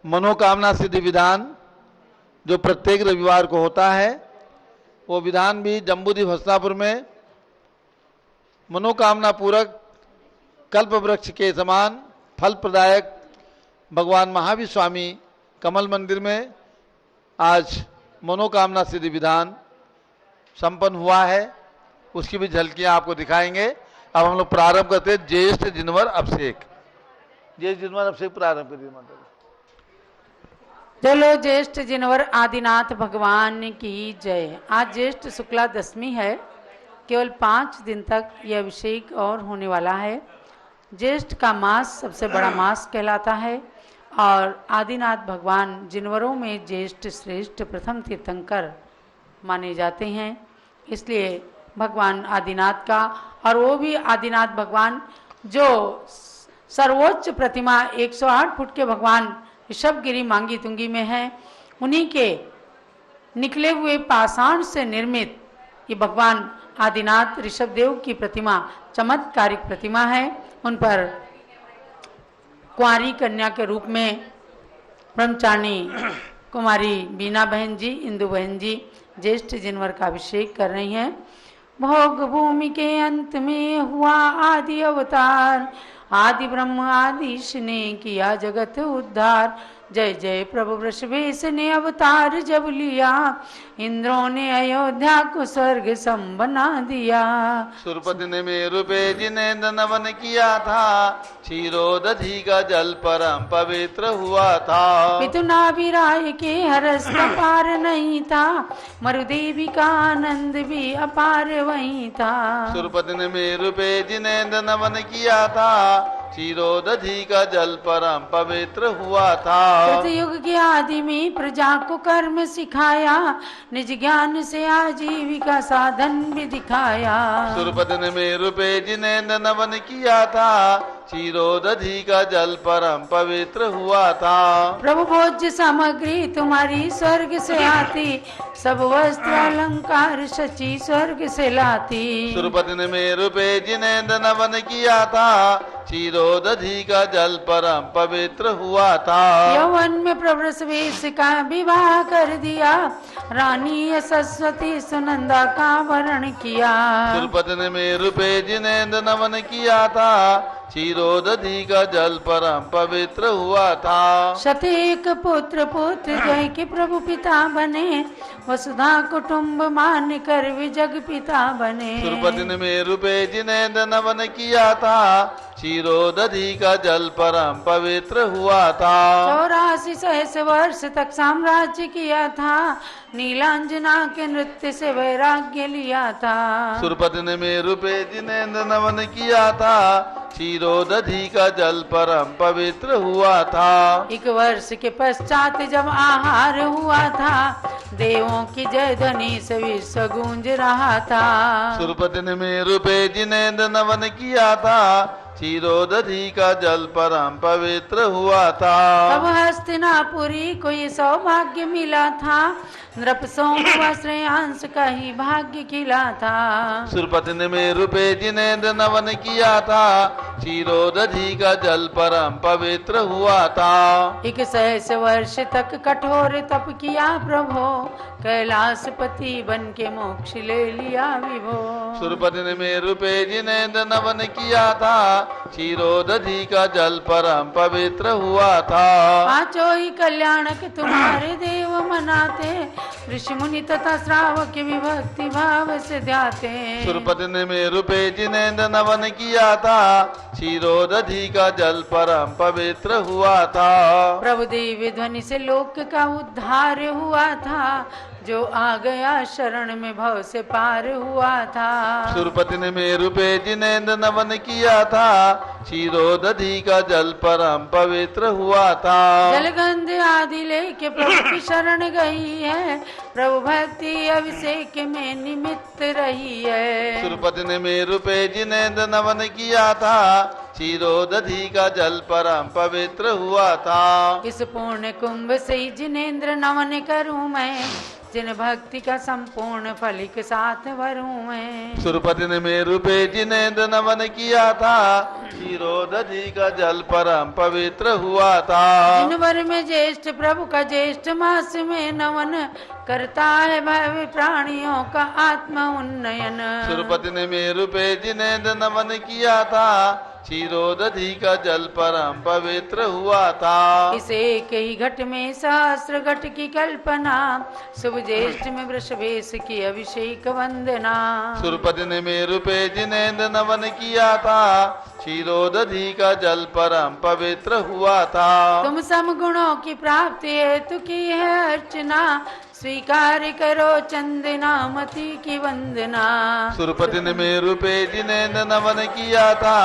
मनोकामना सिद्धि विधान जो प्रत्येक रविवार को होता है, वो विधान भी जम्बूद्वीप हस्तिनापुर में मनोकामना पूरक कल्प वृक्ष के समान फल प्रदायक भगवान महावीर स्वामी कमल मंदिर में आज मनोकामना सिद्धि विधान संपन्न हुआ है। उसकी भी झलकियां आपको दिखाएंगे। अब हम लोग प्रारंभ करते हैं ज्येष्ठ जिनवर अभिषेक। ज्येष्ठ जिनवर अभिषेक प्रारंभ करिए माता। चलो ज्येष्ठ जिनवर आदिनाथ भगवान की जय। आज ज्येष्ठ शुक्ला दशमी है। केवल 5 दिन तक यह अभिषेक और होने वाला है। ज्येष्ठ का मास सबसे बड़ा मास कहलाता है और आदिनाथ भगवान जिनवरों में ज्येष्ठ श्रेष्ठ प्रथम तीर्थंकर माने जाते हैं। इसलिए भगवान आदिनाथ का, और वो भी आदिनाथ भगवान जो सर्वोच्च प्रतिमा 108 फुट के भगवान ऋषभगिरी मांगी तुंगी में है, उन्हीं के निकले हुए पाषाण से निर्मित ये भगवान आदिनाथ ऋषभदेव की प्रतिमा चमत्कारिक प्रतिमा है। उन पर कुंवारी कन्या के रूप में ब्रह्मचारिणी कुमारी बीना बहन जी, इंदु बहन जी ज्येष्ठ जिनवर का अभिषेक कर रही हैं। भोग भूमि के अंत में हुआ आदि अवतार, आदि ब्रह्म आदि ईश ने किया जगत उद्धार। जय जय प्रभु वृषभेश ने अवतार जब लिया, इंद्रों ने अयोध्या को स्वर्ग सम बना दिया। सुरपति ने मेरु पे जिनेन्द्र नवन किया था, क्षीरोदधि का जल परम पवित्र हुआ था। पितुनाभिराय के हरस का पार नहीं था, मरुदेवी का आनंद भी अपार वहीं था। सुरपति ने मेरु पे जिनेन्द्र नवन किया था, क्षीरोदधि का जल परम पवित्र हुआ था। सतयुग के आदि में प्रजा को कर्म सिखाया, निज ज्ञान से आजीविका साधन भी दिखाया। सुरपति ने मेरु पे जिनेन्द्र नवन किया था, क्षीरोदधि का जल परम पवित्र हुआ था। प्रभु भोज्य सामग्री तुम्हारी स्वर्ग से आती, सब वस्त्र अलंकार सची स्वर्ग से लाती। सुरपति ने मेरु पे जिनेन्द्र नवन किया था, क्षीरोदधि का जल परम पवित्र हुआ था। यौवन में प्रवृष वेश का विवाह कर दिया, रानी सरस्वती सुनंदा का वरण किया। सुरपति ने मेरु पे जिनेन्द्र नवन किया था, क्षीरोदधि का जल परम पवित्र हुआ था। शतेक पुत्र पुत्र जय के प्रभु पिता बने, वसुधा कुटुंब मान कर भी जग पिता बने। सुरपति ने मेरु पे जिनेन्द्र नवन किया था, क्षीरोदधि का जल परम पवित्र हुआ था। 84 सहस्र वर्ष तक साम्राज्य किया था, नीलांजना के नृत्य से वैराग्य लिया था। सुरपति ने मेरु पे जिनेन्द्र नवन किया था, क्षीरोदधि का जल परम पवित्र हुआ था। 1 वर्ष के पश्चात जब आहार हुआ था, देवों की जय ध्वनि से विश्व गूंज रहा था। सुरपति ने मेरु पे जिनेन्द्र नवन किया था, क्षीरोदधि का जल परम पवित्र हुआ था। तब हस्तिनापुरी को ये सौभाग्य मिला था, नृपसों का श्रेयांश का ही भाग्य खिला था। सुरपति ने मेरु पे जिनेन्द्र नवन किया था, क्षीरोदधि का जल परम पवित्र हुआ था। 1 सहस्र वर्ष तक कठोर तप किया प्रभो, कैलाशपति बन के मोक्ष ले लिया विभो। सुरपति ने मेरु पे जिनेन्द्र नवन किया था, क्षीरोदधि का जल परम पवित्र हुआ था। 5 ही कल्याणक तुम्हारे देव मनाते, ऋषि मुनि तथा श्रावक विभक्ति भाव से ध्याते। सुरपति ने मेरु पे जिनेन्द्र नवन किया था, क्षीरोदधि का जल परम पवित्र हुआ था। प्रभु देव ध्वनि से लोक का उद्धार हुआ था, जो आ गया शरण में भव से पार हुआ था। सुरपति ने मेरु पे जिनेन्द्र नवन किया था, क्षीरोदधि का जल परम पवित्र हुआ था। जलगंध आदि लेके प्रभु की शरण गई है, प्रभु भक्ति अभिषेक में निमित्त रही है। सुरपति ने मेरु पे जिनेन्द्र नवन किया था, क्षीरोदधि का जल परम पवित्र हुआ था। इस पूर्ण कुंभ से जिनेन्द्र नमन करूं मैं, जिन भक्ति का संपूर्ण फल के साथ भरूं मैं। सुरपति ने मेरु पे जिनेन्द्र नमन किया था, क्षीरोदधि का जल परम पवित्र हुआ था। दिन भर में ज्येष्ठ प्रभु का ज्येष्ठ मास में नमन करता है भय प्राणियों का आत्म उन्नयन। सुरपति ने मेरु पे जिनेन्द्र नमन किया था, क्षीरोदधि का जल परम पवित्र हुआ था। इस एक ही घट में सहस्र घट की कल्पना, शुभ ज्येष्ठ में वृषभेश की अभिषेक वंदना। सुरपति ने मेरु पे जिनेन्द्र नमन किया था, क्षीरोदधि का जल परम पवित्र हुआ था। तुम सम गुणों की प्राप्ति हेतु की है अर्चना, स्वीकार करो चंदना मति की वंदना। सुरपति ने मेरु पे जिनेन्द्र नमन किया था,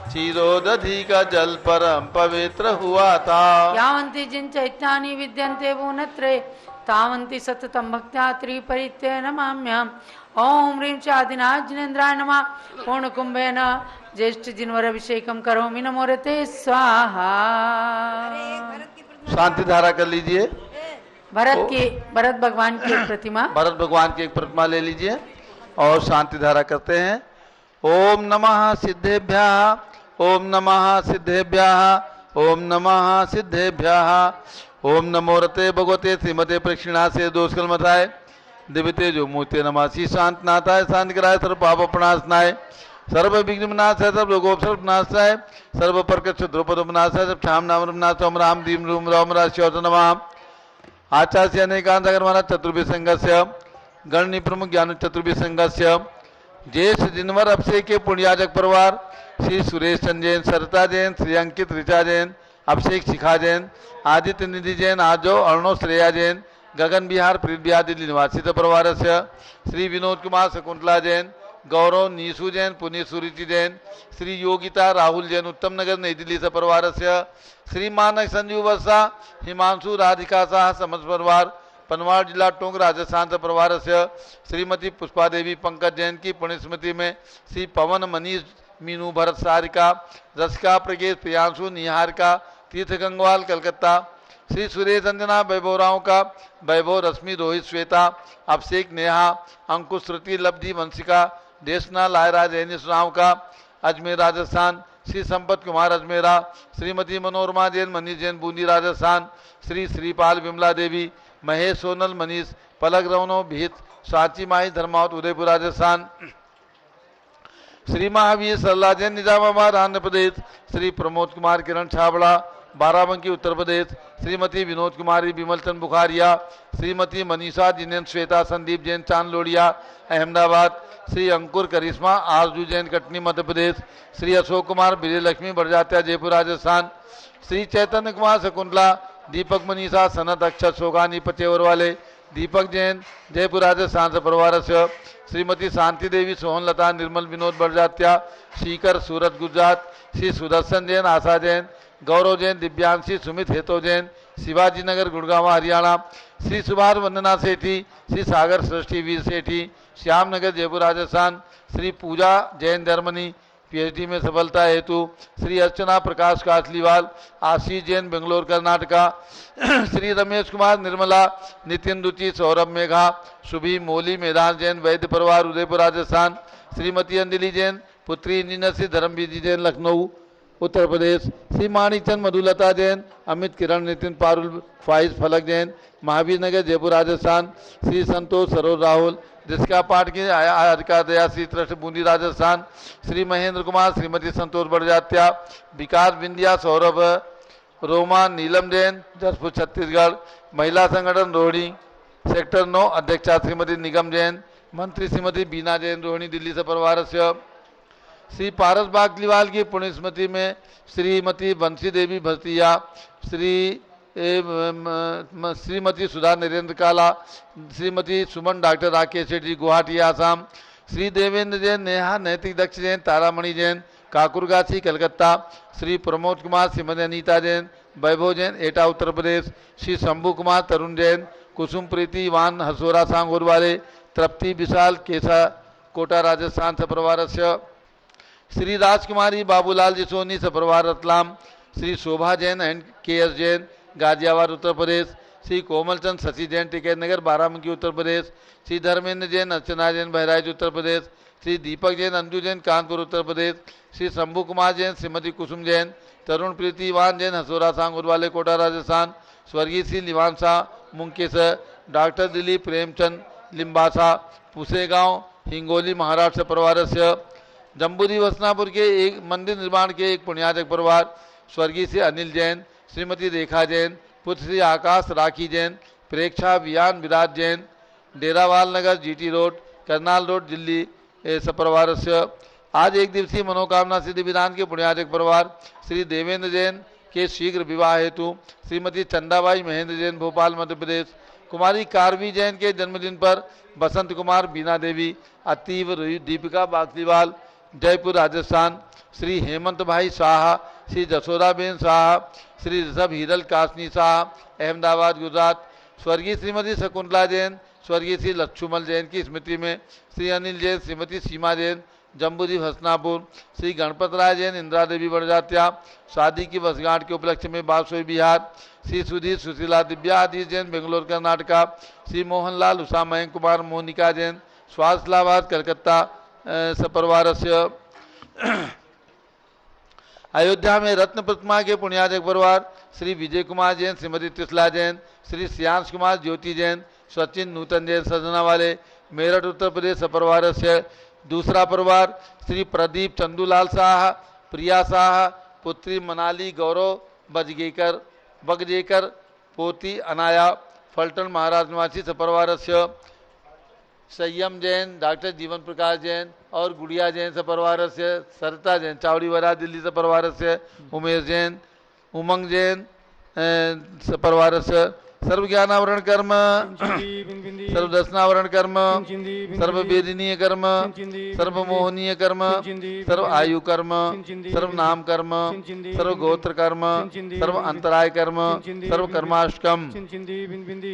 क्षीरोदधि का जल परम पवित्र हुआ था। यावन्ति जिन चैत्यानि विद्यन्ते भुवनत्रये, तावन्ति सततं भक्त्या त्रिपरित्य नमाम्यहम्। ओम ह्रीं चादिनाथ जिनेन्द्राय नमः। पूर्ण कुंभेन ज्येष्ठ जिनवर अभिषेकम करोमि नमोरते स्वाहा। शांति धारा कर लीजिए। भरत भगवान की एक प्रतिमा, भरत भगवान की एक प्रतिमा ले लीजिए और शांति धारा करते हैं। ओम नमः सिद्धेभ्यः, ओम नमः सिद्धेभ्यः, ओम नमः सिद्धेभ्यः। ओम नमो रते भगवते श्रीमते प्रक्षिणासे दोषकलमथाय दिव्यते जो मूर्ति नमासी शांत नाथाय शांति कराय सर्व पाप प्रणाशनाय सर्व विघ्न विनाशाय सर्व लोकोपसर्ग विनाशाय सर्व प्रकट द्रुपद विनाशाय सब क्षाम नाम विनाश ओम राम दीम रूम राम राश्योत नमः। आचार्य अनेकांत महाराज चतुर्भि संघस्य गणनी प्रमुख ज्ञान चतुर्भि संघस्य ज्येष्ठ जिनवर अभिषेक के पुण्याजक परिवार श्री सुरेश चंद जैन, सरिता जैन, श्री अंकित ऋचा जैन, अभिषेक शिखा जैन, आदित्य निधि जैन, आजो अर्णो श्रेया जैन, गगन बिहार प्रीत बिहार दिल्ली निवासित परिवार से श्री विनोद कुमार शकुंतला जैन, गौरव नीसू जैन, पुनीत सुरुचि जैन, श्री योगिता राहुल जैन, उत्तम नगर नई दिल्ली से परिवार से श्री मानक संजीव वर्षा, हिमांशु राधिका शाह समस्त परिवार पनवाड़ जिला टोंक राजस्थान से परिवार से श्रीमती पुष्पा देवी पंकज जैन की पुण्य स्मृति में श्री पवन मनीष मीनू भरत सारिका रसिका प्रगेश प्रियांशु निहारिका तीर्थ गंगवाल कलकत्ता श्री सुरेश अंजना वैभव राव का वैभव रश्मि रोहित श्वेता अभिषेक नेहा अंकुश श्रुति लब्धि वंशिका देशना लायरा जैनिश राव का अजमेर राजस्थान श्री संपत कुमार अजमेरा श्रीमती मनोरमा जैन मनीष जैन बूंदी राजस्थान श्री श्रीपाल विमला देवी महेश सोनल मनीष पलक रवनो भीत साची माही धर्मावत उदयपुर राजस्थान श्री महावीर सरला जैन निजामाबाद आंध्र प्रदेश श्री प्रमोद कुमार किरण छाबड़ा बाराबंकी उत्तर प्रदेश श्रीमती विनोद कुमारी विमलचंद बुखारिया श्रीमती मनीषा जिनेन्द्र श्वेता संदीप जैन चांद लोडिया अहमदाबाद श्री अंकुर करिश्मा आरजू जैन कटनी मध्य प्रदेश श्री अशोक कुमार विजय लक्ष्मी बड़जात्या जयपुर राजस्थान श्री चैतन्य कुमार शकुंतला दीपक मनीषा सनत अक्षर सोगानी पचेवर वाले दीपक जैन जयपुर राजस्थान से परिवार से श्रीमती शांति देवी सोहन लता निर्मल विनोद बड़जात्या सीकर सूरत गुजरात श्री सुदर्शन जैन आशा जैन गौरव जैन दिव्यांशी सुमित हेतो जैन शिवाजी नगर गुड़गांव हरियाणा श्री सुभाष वंदना सेठी श्री सागर सृष्टि वीर सेठी श्याम नगर जयपुर राजस्थान श्री पूजा जैन जर्मनी पीएचडी में सफलता हेतु श्री अर्चना प्रकाश कासलीवाल आशीष जैन बेंगलोर कर्नाटका श्री रमेश कुमार निर्मला नितिन रुचि सौरभ मेघा शुभी मोली मैदान जैन वैद्य परिवार उदयपुर राजस्थान श्रीमती अंजलि जैन पुत्री इंजीनियर श्री धर्मवीर जी जैन लखनऊ उत्तर प्रदेश श्री माणिकचंद मधुलता जैन अमित किरण नितिन पारुल फाइज फलक जैन महावीर नगर जयपुर राजस्थान श्री संतोष सरोज राहुल जिसका पाठ की आरिका दया श्री ट्रस्ट बूंदी राजस्थान श्री महेंद्र कुमार श्रीमती संतोष बड़जात्या विकास बिंदिया सौरभ रोमा नीलम जैन जसपुर छत्तीसगढ़ महिला संगठन रोहिणी सेक्टर 9 अध्यक्षा श्रीमती निगम जैन मंत्री श्रीमती बीना जैन रोहिणी दिल्ली से परिवार से श्री पारस बागलीवाल की पुण्य स्मृति में श्रीमती बंसी देवी भरतिया श्रीमती सुधा नरेंद्र काला श्रीमती सुमन डॉक्टर राकेश शेट्टी गुवाहाटी आसाम श्री देवेंद्र जैन नेहा नैतिक दक्ष जैन तारामणि जैन काकुरगाछी कलकत्ता श्री प्रमोद कुमार श्रीमती अनीता जैन वैभव जैन एटा उत्तर प्रदेश श्री शंभू कुमार तरुण जैन कुसुम प्रीति वान हसोरा सांगोर वाले तृप्ति विशाल केसा कोटा राजस्थान से परिवार से श्री राजकुमारी बाबूलाल जिसोनी से परिवार रतलाम श्री शोभा जैन एंड के एस जैन गाजियाबाद उत्तर प्रदेश श्री कोमलचंद शशि जैन टिकैत नगर बाराबंकी उत्तर प्रदेश, श्री धर्मेंद्र जैन अर्चना जैन बहराइच उत्तर प्रदेश, श्री दीपक जैन अंजू जैन कानपुर उत्तर प्रदेश, श्री शंभू कुमार जैन श्रीमती कुसुम जैन तरुण प्रीति वान जैन हसोरा सांगुर वाले कोटा राजस्थान, स्वर्गीय श्री लिवान शाह मुंकेसर, डॉक्टर दिलीप प्रेमचंद लिम्बासा पुसेगांव हिंगोली महाराष्ट्र परिवार से, जम्बूरी वसनापुर के एक मंदिर निर्माण के एक पुण्याजक परिवार, स्वर्गीय श्री अनिल जैन श्रीमती रेखा जैन पुत्र Shri Akash Rakhi Jain Preksha Viyan Virat Jain Derawal Nagar GT road Karnal road Delhi सपरिवार से। आज एक दिवसीय मनोकामना सिद्धि विधान के पुण्याजक परिवार श्री देवेंद्र जैन के शीघ्र विवाह हेतु श्रीमती चंदाबाई महेंद्र जैन भोपाल मध्य प्रदेश, कुमारी कारवी जैन के जन्मदिन पर बसंत कुमार बीना देवी अतीव दीपिका बागलीवाल जयपुर राजस्थान, श्री हेमंत भाई शाह श्री जसोदाबेन शाह श्री ऋषभ हीरल कासनी शाह अहमदाबाद गुजरात, स्वर्गीय श्रीमती शकुंतला जैन स्वर्गीय श्री लक्ष्मण जैन की स्मृति में, श्री अनिल जैन श्रीमती सीमा जैन जम्बूरी हसनापुर, श्री गणपत राय जैन इंदिरा देवी बड़जात्या शादी की वर्षगांठ के उपलक्ष्य में बारसोई बिहार, श्री सुधीर सुशीला दिव्या आदिश जैन बेंगलोर कर्नाटका, श्री मोहनलाल उषा मयंक कुमार मोनिका जैन स्वास्थ्यलाबाद कलकत्ता सपरिवार से। अयोध्या में रत्न प्रतिमा के पुण्याजक परिवार श्री विजय कुमार जैन श्रीमती त्रिशला जैन श्री श्रियांश कुमार ज्योति जैन सचिन नूतन जैन सजना वाले मेरठ उत्तर प्रदेश सपरिवार से। दूसरा परिवार श्री प्रदीप चंदूलाल शाह प्रिया शाह पुत्री मनाली गौरव बगजेकर पोती अनाया फलटन महाराज निवासी सपरिवार से। संयम जैन डॉक्टर जीवन प्रकाश जैन और गुड़िया जैन सपरिवार से। सरिता जैन चावड़ीवाला दिल्ली सपरिवार से। उमेश जैन उमंग जैन सपरिवार से। सर्व ज्ञानावरण कर्म सर्व दर्शनावरण कर्म सर्व वेदनीय कर्म सर्व मोहनीय कर्म सर्व आयु कर्म सर्व नाम कर्म सर्व गोत्र कर्म सर्व अंतराय कर्म सर्व कर्माष्टकम।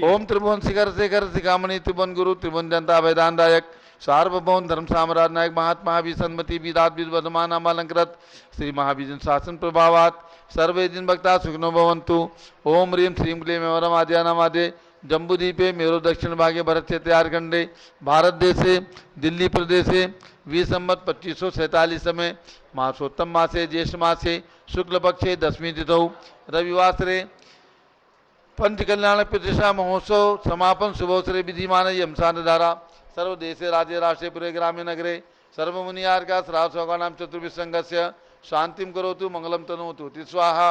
ओम त्रिभुवन शिखर शेखर शिखामणि त्रिभुवन गुरु त्रिभुवन जनता वेदांतायक सार्वभौम धर्म साम्राज्य नायक महात्मा विसन्मति विदात विद्वमान नामालंकृत श्री महावीर शासन प्रभावात सर्वे दिन भक्ता सुखनो भवन्तु। ओम ह्रीं श्रीं क्लीं मेवरम आद्यानामादे जम्बूद्वीपे मेरो दक्षिण भागे भरत क्षेत्रे झारखंडे भारत देशे दिल्ली प्रदेशे विसंवत 2547 में मासोत्तम मासे ज्येष्ठ मासे शुक्ल पक्षे दशमी तिथौ रविवासरे पंच कल्याण प्रतिष्ठा महोत्सव समापन शुभोत्सरे विधिमान यमसान धारा सर्वदेशे राज्य राष्ट्रे पुरे ग्राम्य नगरे सर्वमुनियार का श्राव सौगानाम चतुर्विश संघस्य शांतिम करोतु मंगलम तनोतु स्वाहा।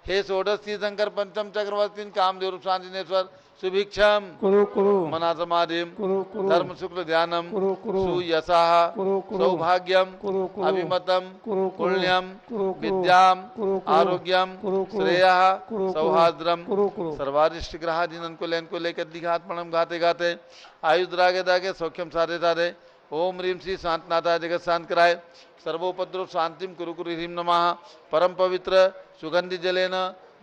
हे षोडशी शंकर पंचम चक्रवर्ती कामदेव शांतिनेश्वर सुभिक्षम कुरु कुरु मना समाधिम कुरु कुरु धर्म शुक्ल ध्यानम कुरु कुरु सुयशः कुरु कुरु सौभाग्यम कुरु कुरु अभिमतम कुरु कुरु पुण्यम कुरु कुरु विद्याम कुरु कुरु आरोग्यम कुरु कुरु श्रेयः कुरु कुरु सौहार्द्रम कुरु कुरु सर्वारिष्ट ग्रह जिनन को लेन को लेकर दिघात पणम गाते गाते आयुध रागे दागे सौख्यम साधे साधे। ओम ह्रीं श्री शांतनाथा जगत शांत कराय सर्वोपद्रव शांतिम कुरु कुरु ह्रीं नमः। परम पवित्र सुगंधि जलेन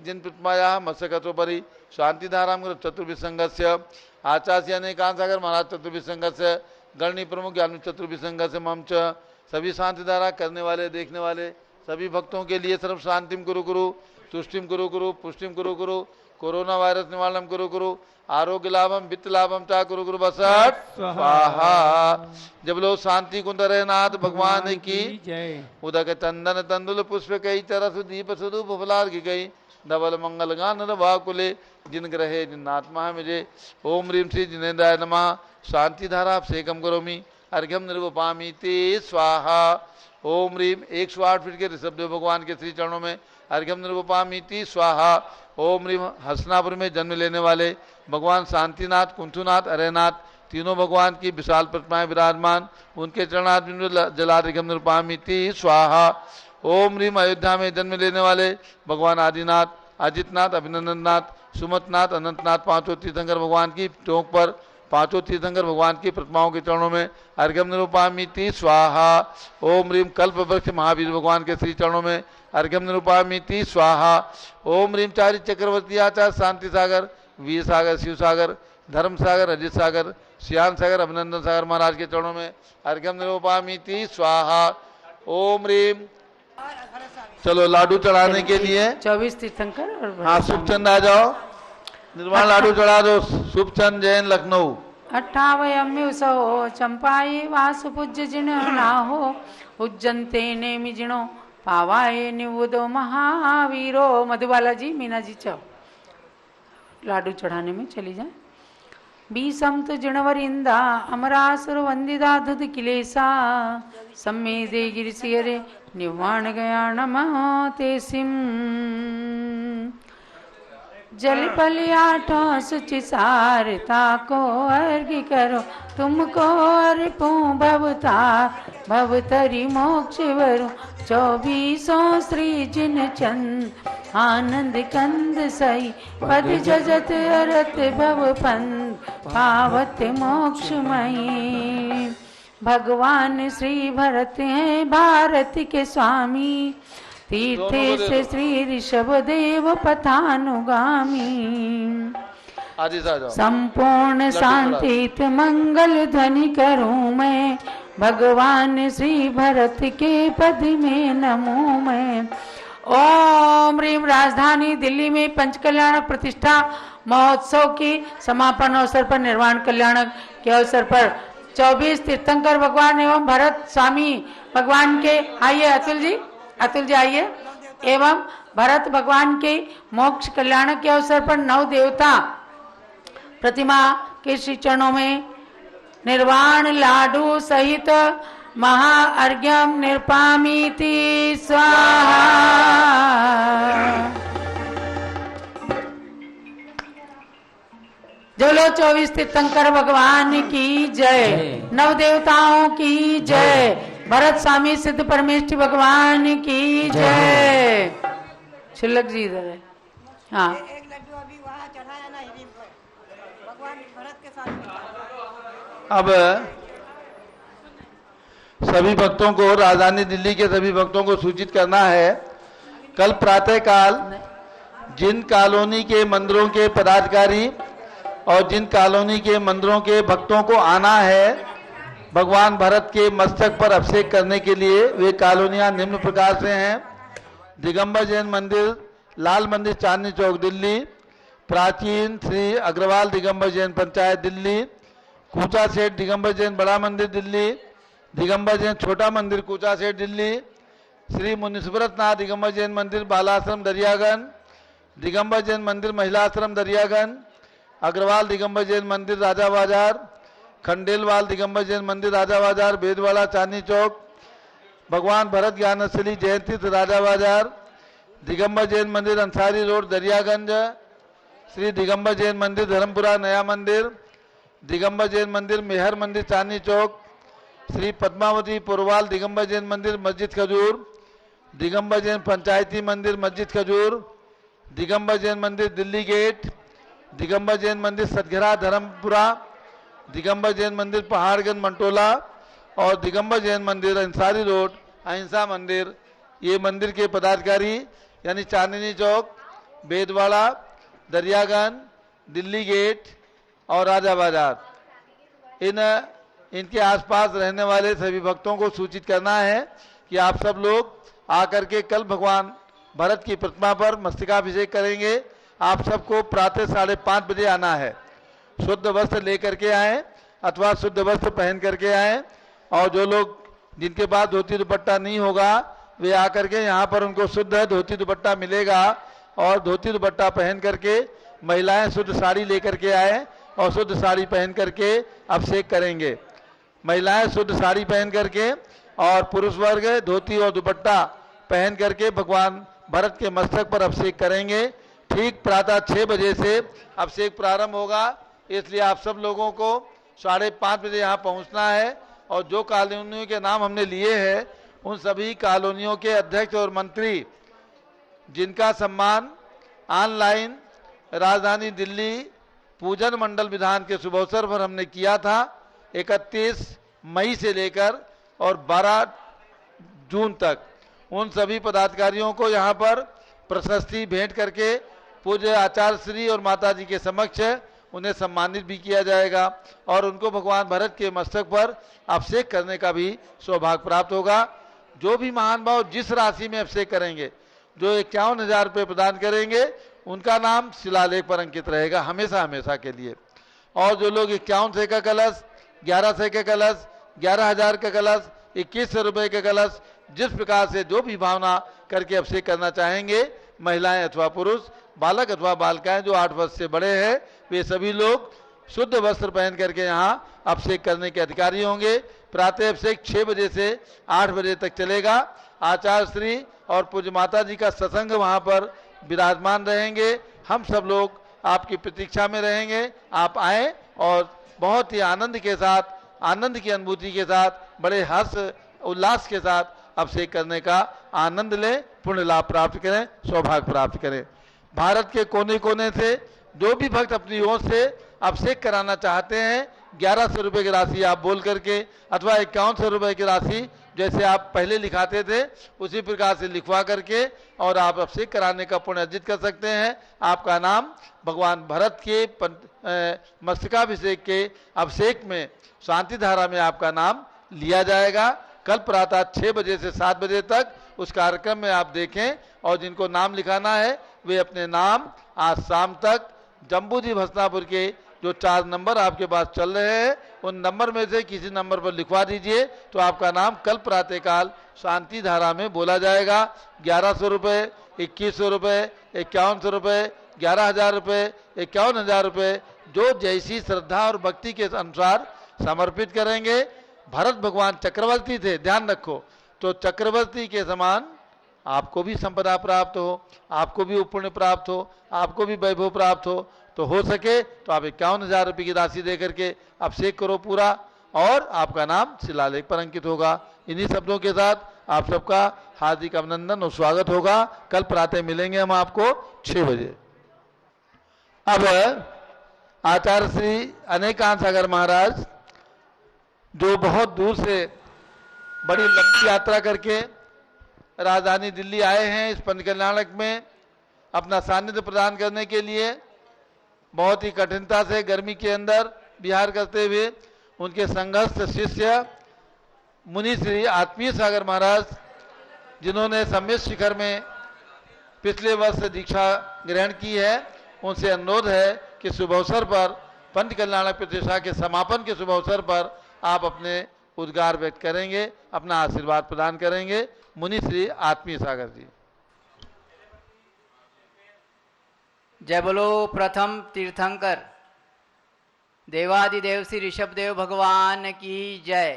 जिन प्रतिमाया मत्स्यकथोपरि शांतिधाराम चतुर्भिः संघस्य आचार्य अनेकांत सागर महाराज चतुर्भिः संघस्य गणनी प्रमुख ज्ञान चतुर्भिः संघस्य मम च सभी शांतिधारा करने वाले देखने वाले सभी भक्तों के लिए सर्व शांतिम कुरु कुरु तुष्टिम कुरु कुरु पुष्टिम कुरु कुरु कोरोना वायरस निवारणम कुरु कुरु आरोग्य लाभम वित्त लाभम चा कुरु कुरु बसठ स्वाहा। जब लोग शांति कुंद नाथ भगवान की जय। उदक चंदन तंदुल पुष्प कई चरस दीप सुदु बुफलार की गई धवल मंगल गान भाकुले जिन ग्रहे जिन्नात्मा मुझे। ओम ह्रीं श्री जिनेन्द्राय नमः। शांति धारा अभिषेकम करोमि अर्घ्यम निर्वपामि ते स्वाहा। ओम ह्रीं 108 फीट के ऋषभदेव भगवान के श्री चरणों में अर्घ्यम निर्वपामि ते स्वाहा। ओम ह्रीं हसनापुर में जन्म लेने वाले भगवान शांतिनाथ कुंथुनाथ अरयनाथ तीनों भगवान की विशाल प्रतिमाएं विराजमान उनके चरणार्थ जलार्घ्यम निर्वपामि ते स्वाहा। ओम ह्रीं अयोध्या में जन्म लेने वाले भगवान आदिनाथ अजितनाथ अभिनंदननाथ सुमतनाथ अनंतनाथ पांचों तीर्थंकर भगवान की टोंक पर पांचों तीर्थंकर भगवान की प्रतिमाओं के चरणों में अर्घ्यम निरूपामि ते स्वाहा। ओम ह्रीं कल्प वृक्ष महावीर भगवान के श्री चरणों में अर्घ्यम निरूपामि ते स्वाहा। ओम ह्रीं चारि चक्रवर्ती आचार्य शांति सागर वीर सागर शिव सागर धर्म सागर अजित सागर श्याम सागर अभिनंदन सागर महाराज के चरणों में अर्घ्यम निरूपामि ते स्वाहा। ओम ह्रीं चलो लाडू चढ़ाने के लिए 24 तीर्थंकर और हाँ सुखचंद आ जाओ निर्वाण लाडू चढ़ा दो। शुभचंद जैन लखनऊ। 58 सौ चंपाए वासु पूज्य जिण नाहो उज्जनते नेमि जिणो पावाए निवुदो महावीरो। मधुबाला जी, मीना जी चौ लाडू चढ़ाने में चली जाए। बीसमत जिणवरिंदा अमरासुर वंदिदा धुद किलेसा सम्मे दे गिरिसियरे निवाण गया नमः ते सिम। जल पल आठो सुचि सारता को अर्घ करो तुमको अर्पू भवतार भवतरी मोक्ष वरु। 24 श्री जिन चंद आनंद कंद सई पद जजत अरत भव पंद पावत मोक्षमयी। भगवान श्री भरत हैं भारत के स्वामी तीर्थे से श्री ऋषभ देव पथानुगामी। संपूर्ण शांतित मंगल ध्वनि करूं मैं भगवान श्री भरत के पद में नमो मैं। ओम रीम। राजधानी दिल्ली में पंच कल्याणक प्रतिष्ठा महोत्सव की समापन अवसर पर निर्वाण कल्याणक के अवसर पर 24 तीर्थंकर भगवान एवं भरत स्वामी भगवान के, आइए अतुल जी आइए, एवं भरत भगवान के मोक्ष कल्याणक के अवसर पर 9 देवता प्रतिमा के श्री चरणों में निर्वाण लाडू सहित महाअर्घ्यम निर्पामीति स्वाहा। जो लो 24 तीर्थंकर भगवान की जय, 9 देवताओं की जय, भरत स्वामी सिद्ध परमेष्ठी भगवान की जय। छिलक जी इधर है। हाँ, एक लड्डू अभी वहाँ चढ़ाया ना हिरीम पर, भगवान भरत के साथ। अब सभी भक्तों को, राजधानी दिल्ली के सभी भक्तों को सूचित करना है, कल प्रातः काल जिन कॉलोनी के मंदिरों के पदाधिकारी और जिन कॉलोनी के मंदिरों के भक्तों को आना है भगवान भरत के मस्तक पर अभिषेक करने के लिए, वे कॉलोनियां निम्न प्रकार से हैं। दिगंबर जैन मंदिर, लाल मंदिर, चांदनी चौक दिल्ली। प्राचीन श्री अग्रवाल दिगंबर जैन पंचायत दिल्ली। कूचा सेठ दिगंबर जैन बड़ा मंदिर दिल्ली। दिगंबर जैन छोटा मंदिर कूचा सेठ दिल्ली। श्री मुनीश्वरत नाथ दिगंबर जैन मंदिर बालाश्रम दरियागंज। दिगंबर जैन मंदिर महिला आश्रम दरियागंज। अग्रवाल दिगंबर जैन मंदिर राजा बाजार। खंडेलवाल दिगंबर जैन मंदिर राजा बाजार बेदवाड़ा चांदनी चौक। भगवान भरत ज्ञानस्थली जैन तीर्थ राजा बाजार। दिगंबर जैन मंदिर अंसारी रोड दरियागंज। श्री दिगंबर जैन मंदिर धर्मपुरा नया मंदिर। दिगंबर जैन मंदिर मेहर मंदिर चांदनी चौक। श्री पद्मावती पुरवाल दिगंबर जैन मंदिर मस्जिद खजूर। दिगंबर जैन पंचायती मंदिर मस्जिद खजूर। दिगंबर जैन मंदिर दिल्ली गेट। दिगंबर जैन मंदिर सतघरा धर्मपुरा। दिगंबर जैन मंदिर पहाड़गंज मंटोला और दिगंबर जैन मंदिर अंसारी रोड अहिंसा मंदिर। ये मंदिर के पदाधिकारी यानी चांदनी चौक, बेदवाड़ा, दरियागंज, दिल्ली गेट और राजा बाजार, इनके आसपास रहने वाले सभी भक्तों को सूचित करना है कि आप सब लोग आकर के कल भगवान भरत की प्रतिमा पर मस्तकाभिषेक करेंगे। आप सबको प्रातः 5:30 बजे आना है। शुद्ध वस्त्र लेकर के आए अथवा शुद्ध वस्त्र पहन करके आए, और जो लोग जिनके पास धोती दुपट्टा नहीं होगा वे आकर के यहाँ पर उनको शुद्ध धोती दुपट्टा मिलेगा, और धोती दुपट्टा पहन करके महिलाएं शुद्ध साड़ी लेकर के आए और शुद्ध साड़ी पहन करके अभिषेक करेंगे। महिलाएं शुद्ध साड़ी पहन करके और पुरुष वर्ग धोती और दुपट्टा पहन करके भगवान भरत के मस्तक पर अभिषेक करेंगे। ठीक प्रातः 6 बजे से अभिषेक प्रारंभ होगा, इसलिए आप सब लोगों को 5:30 बजे यहाँ पहुँचना है। और जो कॉलोनियों के नाम हमने लिए हैं उन सभी कॉलोनियों के अध्यक्ष और मंत्री जिनका सम्मान ऑनलाइन राजधानी दिल्ली पूजन मंडल विधान के शुभ अवसर पर हमने किया था 31 मई से लेकर और 12 जून तक, उन सभी पदाधिकारियों को यहाँ पर प्रशस्ति भेंट करके पूज्य आचार्य श्री और माता जी के समक्ष उन्हें सम्मानित भी किया जाएगा और उनको भगवान भरत के मस्तक पर अभिषेक करने का भी सौभाग्य प्राप्त होगा। जो भी महान भाव जिस राशि में अभिषेक करेंगे, जो 51,000 रुपये प्रदान करेंगे, उनका नाम शिलालेख पर अंकित रहेगा हमेशा हमेशा के लिए। और जो लोग 51 का कलश, 1100 का कलश, 11,000 का कलश, 2100 रुपये का कलश, जिस प्रकार से जो भी भावना करके अभिषेक करना चाहेंगे, महिलाएं अथवा पुरुष, बालक अथवा बालिकाएं जो 8 वर्ष से बड़े हैं, वे सभी लोग शुद्ध वस्त्र पहन करके यहाँ अभिषेक करने के अधिकारी होंगे। प्रातः अभिषेक 6 बजे से 8 बजे तक चलेगा। आचार्य श्री और पूज्य माता जी का सत्संग वहाँ पर विराजमान रहेंगे। हम सब लोग आपकी प्रतीक्षा में रहेंगे। आप आएँ और बहुत ही आनंद के साथ, आनंद की अनुभूति के साथ, बड़े हर्ष उल्लास के साथ अभिषेक करने का आनंद लें, पुण्य लाभ प्राप्त करें, सौभाग्य प्राप्त करें। भारत के कोने कोने से जो भी भक्त अपनी ओर से अभिषेक कराना चाहते हैं, 1100 रुपये की राशि आप बोल करके अथवा 5100 रुपये की राशि जैसे आप पहले लिखाते थे उसी प्रकार से लिखवा करके और आप अभिषेक कराने का पुण्य अर्जित कर सकते हैं। आपका नाम भगवान भरत के मस्तकाभिषेक के अभिषेक में शांति धारा में आपका नाम लिया जाएगा। कल प्रातः 6 बजे से 7 बजे तक उस कार्यक्रम में आप देखें और जिनको नाम लिखाना है वे अपने नाम आज शाम तक जम्बूजी भसनापुर के जो 4 नंबर आपके पास चल रहे हैं उन नंबर में से किसी नंबर पर लिखवा दीजिए, तो आपका नाम कल प्रातःकाल शांति धारा में बोला जाएगा। 1100 रुपये, 2100 रुपये, 5100 रुपये, 11,000 रुपये, 51,000 रुपये, जो जैसी श्रद्धा और भक्ति के अनुसार समर्पित करेंगे। भरत भगवान चक्रवर्ती थे, ध्यान रखो, तो चक्रवर्ती के समान आपको भी संपदा प्राप्त हो, आपको भी पुण्य प्राप्त हो, आपको भी वैभव प्राप्त हो सके तो आप 51,000 रुपये की राशि दे करके अभिषेक करो पूरा, और आपका नाम शिलालेख पर अंकित होगा। इन्हीं शब्दों के साथ आप सबका हार्दिक अभिनंदन और स्वागत होगा। कल प्रातः मिलेंगे हम आपको 6 बजे। अब आचार्य श्री अनेकांत सागर महाराज जो बहुत दूर से बड़ी लंबी यात्रा करके राजधानी दिल्ली आए हैं इस पंच कल्याणक में अपना सानिध्य प्रदान करने के लिए, बहुत ही कठिनता से गर्मी के अंदर विहार करते हुए उनके संघस्थ शिष्य मुनि श्री आत्मीय सागर महाराज, जिन्होंने सम्यक शिखर में पिछले वर्ष दीक्षा ग्रहण की है, उनसे अनुरोध है कि शुभ अवसर पर पंच कल्याणक प्रतिष्ठा के समापन के शुभ अवसर पर आप अपने उद्गार व्यक्त करेंगे, अपना आशीर्वाद प्रदान करेंगे। मुनि श्री आत्मीय सागर जी। जय बोलो प्रथम तीर्थंकर देवादिदेव श्री ऋषभदेव भगवान की जय।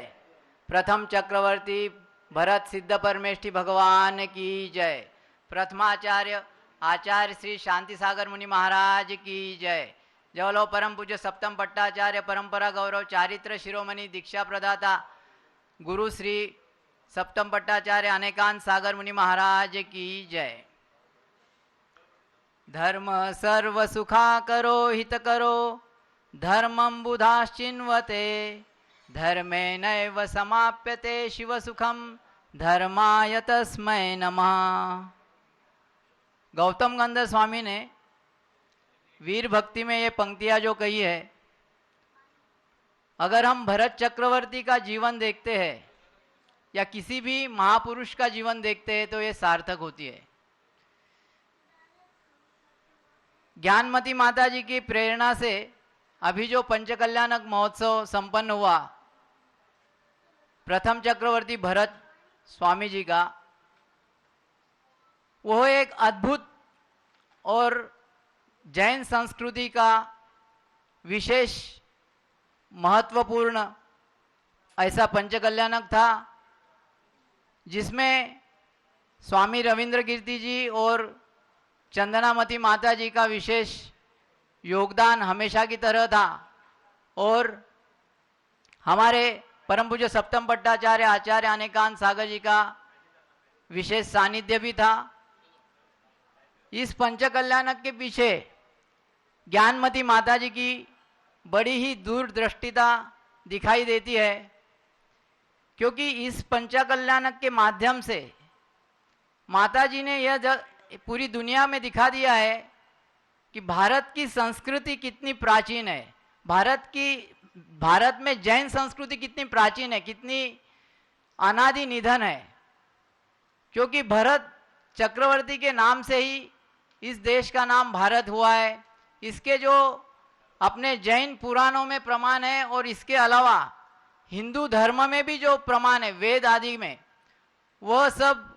प्रथम चक्रवर्ती भरत सिद्ध परमेष्ठी भगवान की जय। प्रथमाचार्य आचार्य श्री शांति सागर मुनि महाराज की जय। जय बोलो परम पूज्य सप्तम पट्टाचार्य परंपरा गौरव चारित्र शिरोमणि दीक्षा प्रदाता गुरु श्री सप्तम पट्टाचार्य अनेकांत सागर मुनि महाराज की जय। धर्म सर्व सुखा करो हित करो धर्मं बुधाश्चिन्वते धर्मे नैव समाप्यते शिव सुखम धर्माय तस्मै नमः। गौतम गंध स्वामी ने वीर भक्ति में ये पंक्तियां जो कही है, अगर हम भरत चक्रवर्ती का जीवन देखते हैं या किसी भी महापुरुष का जीवन देखते हैं तो ये सार्थक होती है। ज्ञानमती माता जी की प्रेरणा से अभी जो पंचकल्याणक महोत्सव संपन्न हुआ, प्रथम चक्रवर्ती भरत स्वामी जी का, वह एक अद्भुत और जैन संस्कृति का विशेष महत्वपूर्ण ऐसा पंचकल्याणक था, जिसमें स्वामी रविंद्र कीर्ति जी और चंदनामती माता जी का विशेष योगदान हमेशा की तरह था, और हमारे परम पूज्य सप्तम पट्टाचार्य आचार्य अनेकांत सागर जी का विशेष सानिध्य भी था। इस पंचकल्याणक के पीछे ज्ञानमती माता जी की बड़ी ही दूरदृष्टिता दिखाई देती है, क्योंकि इस पंचकल्याणक के माध्यम से माता जी ने यह पूरी दुनिया में दिखा दिया है कि भारत की संस्कृति कितनी प्राचीन है, भारत में जैन संस्कृति कितनी प्राचीन है, कितनी अनादि निधन है। क्योंकि भरत चक्रवर्ती के नाम से ही इस देश का नाम भारत हुआ है। इसके जो अपने जैन पुराणों में प्रमाण है और इसके अलावा हिंदू धर्म में भी जो प्रमाण है वेद आदि में, वह सब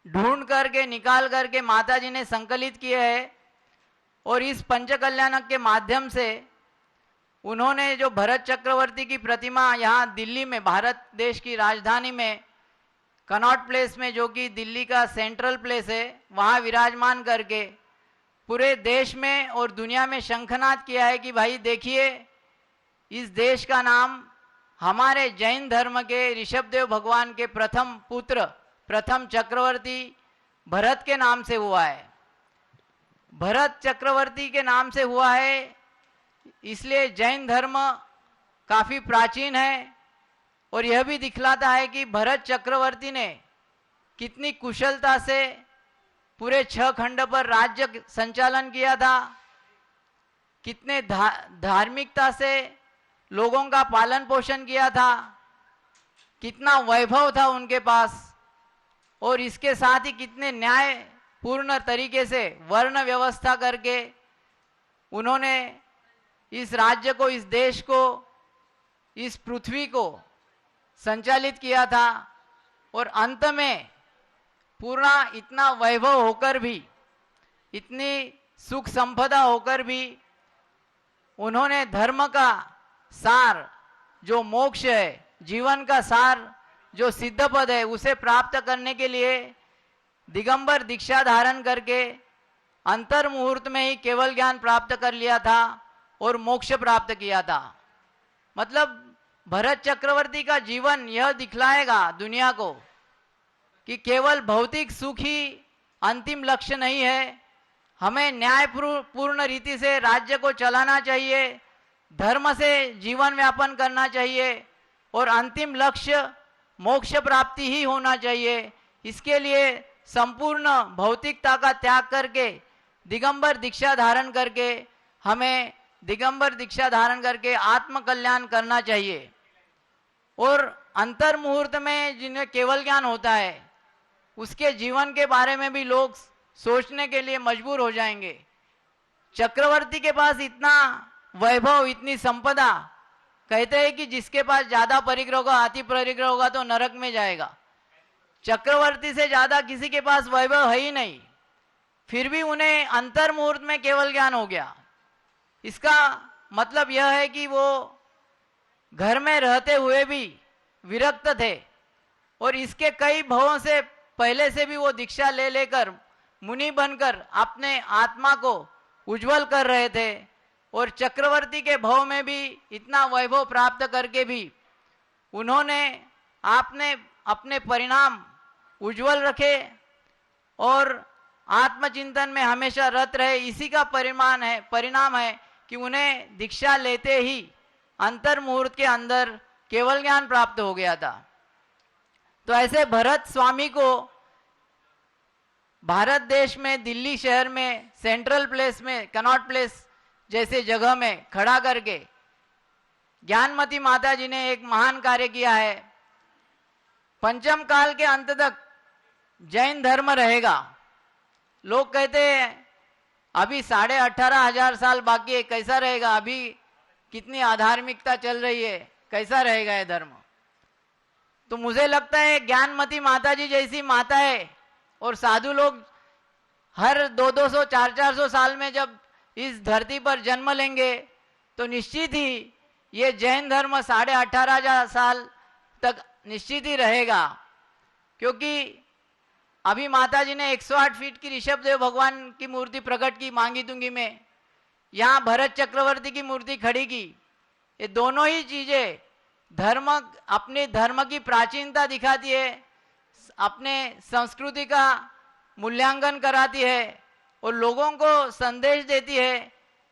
ढूंढ करके निकाल करके माता जी ने संकलित किए हैं। और इस पंचकल्याणक के माध्यम से उन्होंने जो भरत चक्रवर्ती की प्रतिमा यहाँ दिल्ली में, भारत देश की राजधानी में कनॉट प्लेस में, जो कि दिल्ली का सेंट्रल प्लेस है, वहाँ विराजमान करके पूरे देश में और दुनिया में शंखनाद किया है कि भाई देखिए, इस देश का नाम हमारे जैन धर्म के ऋषभदेव भगवान के प्रथम पुत्र, प्रथम चक्रवर्ती भरत के नाम से हुआ है। भरत चक्रवर्ती के नाम से हुआ है, इसलिए जैन धर्म काफी प्राचीन है। और यह भी दिखलाता है कि भरत चक्रवर्ती ने कितनी कुशलता से पूरे 6 खंड पर राज्य संचालन किया था, कितने धार्मिकता से लोगों का पालन पोषण किया था, कितना वैभव था उनके पास, और इसके साथ ही कितने न्याय पूर्ण तरीके से वर्ण व्यवस्था करके उन्होंने इस राज्य को, इस देश को, इस पृथ्वी को संचालित किया था। और अंत में पूरा इतना वैभव होकर भी, इतनी सुख संपदा होकर भी, उन्होंने धर्म का सार जो मोक्ष है, जीवन का सार जो सिद्ध पद है, उसे प्राप्त करने के लिए दिगंबर दीक्षा धारण करके अंतर मुहूर्त में ही केवल ज्ञान प्राप्त कर लिया था और मोक्ष प्राप्त किया था। मतलब भरत चक्रवर्ती का जीवन यह दिखलाएगा दुनिया को कि केवल भौतिक सुख ही अंतिम लक्ष्य नहीं है, हमें न्यायपूर्ण रीति से राज्य को चलाना चाहिए, धर्म से जीवन व्यापन करना चाहिए और अंतिम लक्ष्य मोक्ष प्राप्ति ही होना चाहिए। इसके लिए संपूर्ण भौतिकता का त्याग करके दिगंबर दीक्षा धारण करके, हमें दिगंबर दीक्षा धारण करके आत्म कल्याण करना चाहिए। और अंतर मुहूर्त में जिन्हें केवल ज्ञान होता है, उसके जीवन के बारे में भी लोग सोचने के लिए मजबूर हो जाएंगे। चक्रवर्ती के पास इतना वैभव, इतनी संपदा, कहते हैं कि जिसके पास ज्यादा परिग्रह होगा, अति परिग्रह होगा तो नरक में जाएगा। चक्रवर्ती से ज्यादा किसी के पास वैभव है ही नहीं, फिर भी उन्हें अंतर मुहूर्त में केवल ज्ञान हो गया। इसका मतलब यह है कि वो घर में रहते हुए भी विरक्त थे और इसके कई भवों से पहले से भी वो दीक्षा ले लेकर मुनि बनकर अपने आत्मा को उज्जवल कर रहे थे। और चक्रवर्ती के भव में भी इतना वैभव प्राप्त करके भी उन्होंने आपने अपने परिणाम उज्जवल रखे और आत्मचिंतन में हमेशा रत रहे। इसी का परिणाम है कि उन्हें दीक्षा लेते ही अंतर मुहूर्त के अंदर केवल ज्ञान प्राप्त हो गया था। तो ऐसे भरत स्वामी को भारत देश में, दिल्ली शहर में, सेंट्रल प्लेस में, कनॉट प्लेस जैसे जगह में खड़ा करके ज्ञानमती माता जी ने एक महान कार्य किया है। पंचम काल के अंत तक जैन धर्म रहेगा। लोग कहते हैं अभी 18,500 साल बाकी है, कैसा रहेगा, अभी कितनी अधार्मिकता चल रही है, कैसा रहेगा ये धर्म। तो मुझे लगता है ज्ञानमती माता जी जैसी माता है और साधु लोग हर 200-200, 400-400 साल में जब इस धरती पर जन्म लेंगे तो निश्चित ही ये जैन धर्म 18,500 साल तक निश्चित ही रहेगा। क्योंकि अभी माता जी ने 108 फीट की ऋषभदेव भगवान की मूर्ति प्रकट की मांगी तुंगी में, यहाँ भरत चक्रवर्ती की मूर्ति खड़ी की। ये दोनों ही चीजें धर्म, अपने धर्म की प्राचीनता दिखाती है, अपने संस्कृति का मूल्यांकन कराती है और लोगों को संदेश देती है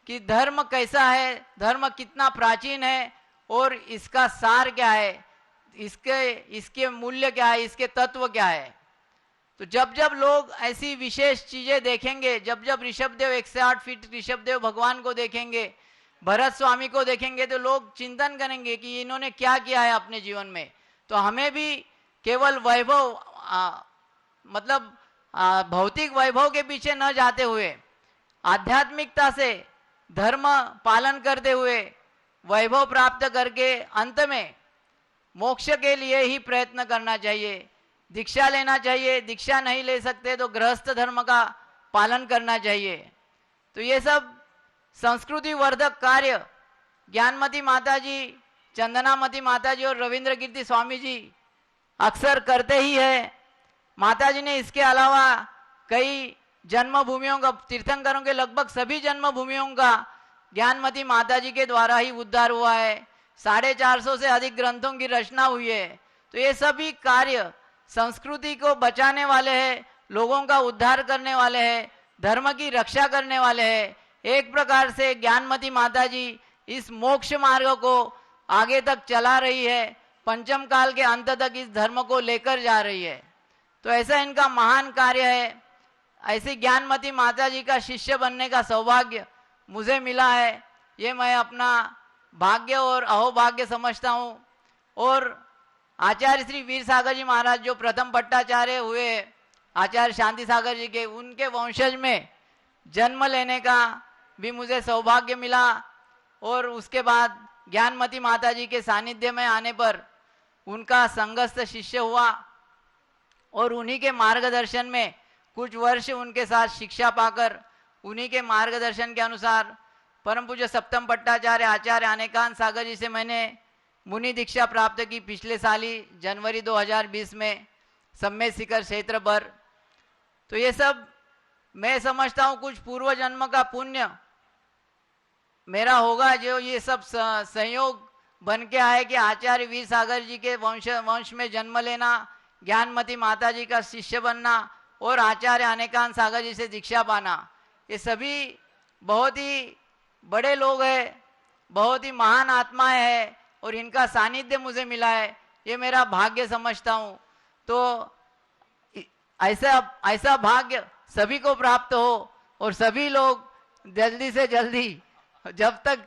कि धर्म कैसा है, धर्म कितना प्राचीन है और इसका सार क्या है, इसके मूल्य क्या है, इसके तत्व क्या है। तो जब जब लोग ऐसी विशेष चीजें देखेंगे, जब जब ऋषभदेव 108 फीट ऋषभदेव भगवान को देखेंगे, भरत स्वामी को देखेंगे, तो लोग चिंतन करेंगे कि इन्होंने क्या किया है अपने जीवन में। तो हमें भी केवल वैभव मतलब भौतिक वैभव के पीछे न जाते हुए आध्यात्मिकता से धर्म पालन करते हुए वैभव प्राप्त करके अंत में मोक्ष के लिए ही प्रयत्न करना चाहिए। दीक्षा लेना चाहिए, दीक्षा नहीं ले सकते तो गृहस्थ धर्म का पालन करना चाहिए। तो ये सब संस्कृति वर्धक कार्य ज्ञानमती माता जी, चंदनामती माता जी और रविंद्र कीर्ति स्वामी जी अक्सर करते ही है। माता जी ने इसके अलावा कई जन्मभूमियों का, तीर्थंकरों के लगभग सभी जन्मभूमियों का ज्ञानमती माता जी के द्वारा ही उद्धार हुआ है। 450 से अधिक ग्रंथों की रचना हुई है। तो ये सभी कार्य संस्कृति को बचाने वाले हैं, लोगों का उद्धार करने वाले हैं, धर्म की रक्षा करने वाले हैं। एक प्रकार से ज्ञानमती माता जी इस मोक्ष मार्ग को आगे तक चला रही है, पंचम काल के अंत तक इस धर्म को लेकर जा रही है। तो ऐसा इनका महान कार्य है। ऐसी ज्ञानमती माता जी का शिष्य बनने का सौभाग्य मुझे मिला है। ये मैं अपना भाग्य और अहोभाग्य समझता हूँ। और आचार्य श्री वीर सागर जी महाराज जो प्रथम पट्टाचार्य हुए आचार्य शांति सागर जी के, उनके वंशज में जन्म लेने का भी मुझे सौभाग्य मिला। और उसके बाद ज्ञानमती माता जी के सानिध्य में आने पर उनका संगस्थ शिष्य हुआ और उन्हीं के मार्गदर्शन में कुछ वर्ष उनके साथ शिक्षा पाकर उन्हीं के मार्गदर्शन के अनुसार परम पूज्य सप्तम पट्टाचार्य आचार्य अनेकांत सागर जी से मैंने मुनि दीक्षा प्राप्त की पिछले साल ही जनवरी 2020 में सम्मेद शिखर क्षेत्र पर। तो ये सब मैं समझता हूँ कुछ पूर्व जन्म का पुण्य मेरा होगा, जो ये सब संयोग बन के आए कि आचार्य वीर सागर जी के वंश में जन्म लेना, ज्ञानमती माता जी का शिष्य बनना और आचार्य अनेकांत सागर जी से दीक्षा पाना। ये सभी बहुत ही बड़े लोग हैं, बहुत ही महान आत्माएं हैं और इनका सानिध्य मुझे मिला है। ये मेरा भाग्य समझता हूँ। तो ऐसा भाग्य सभी को प्राप्त हो और सभी लोग जल्दी से जल्दी, जब तक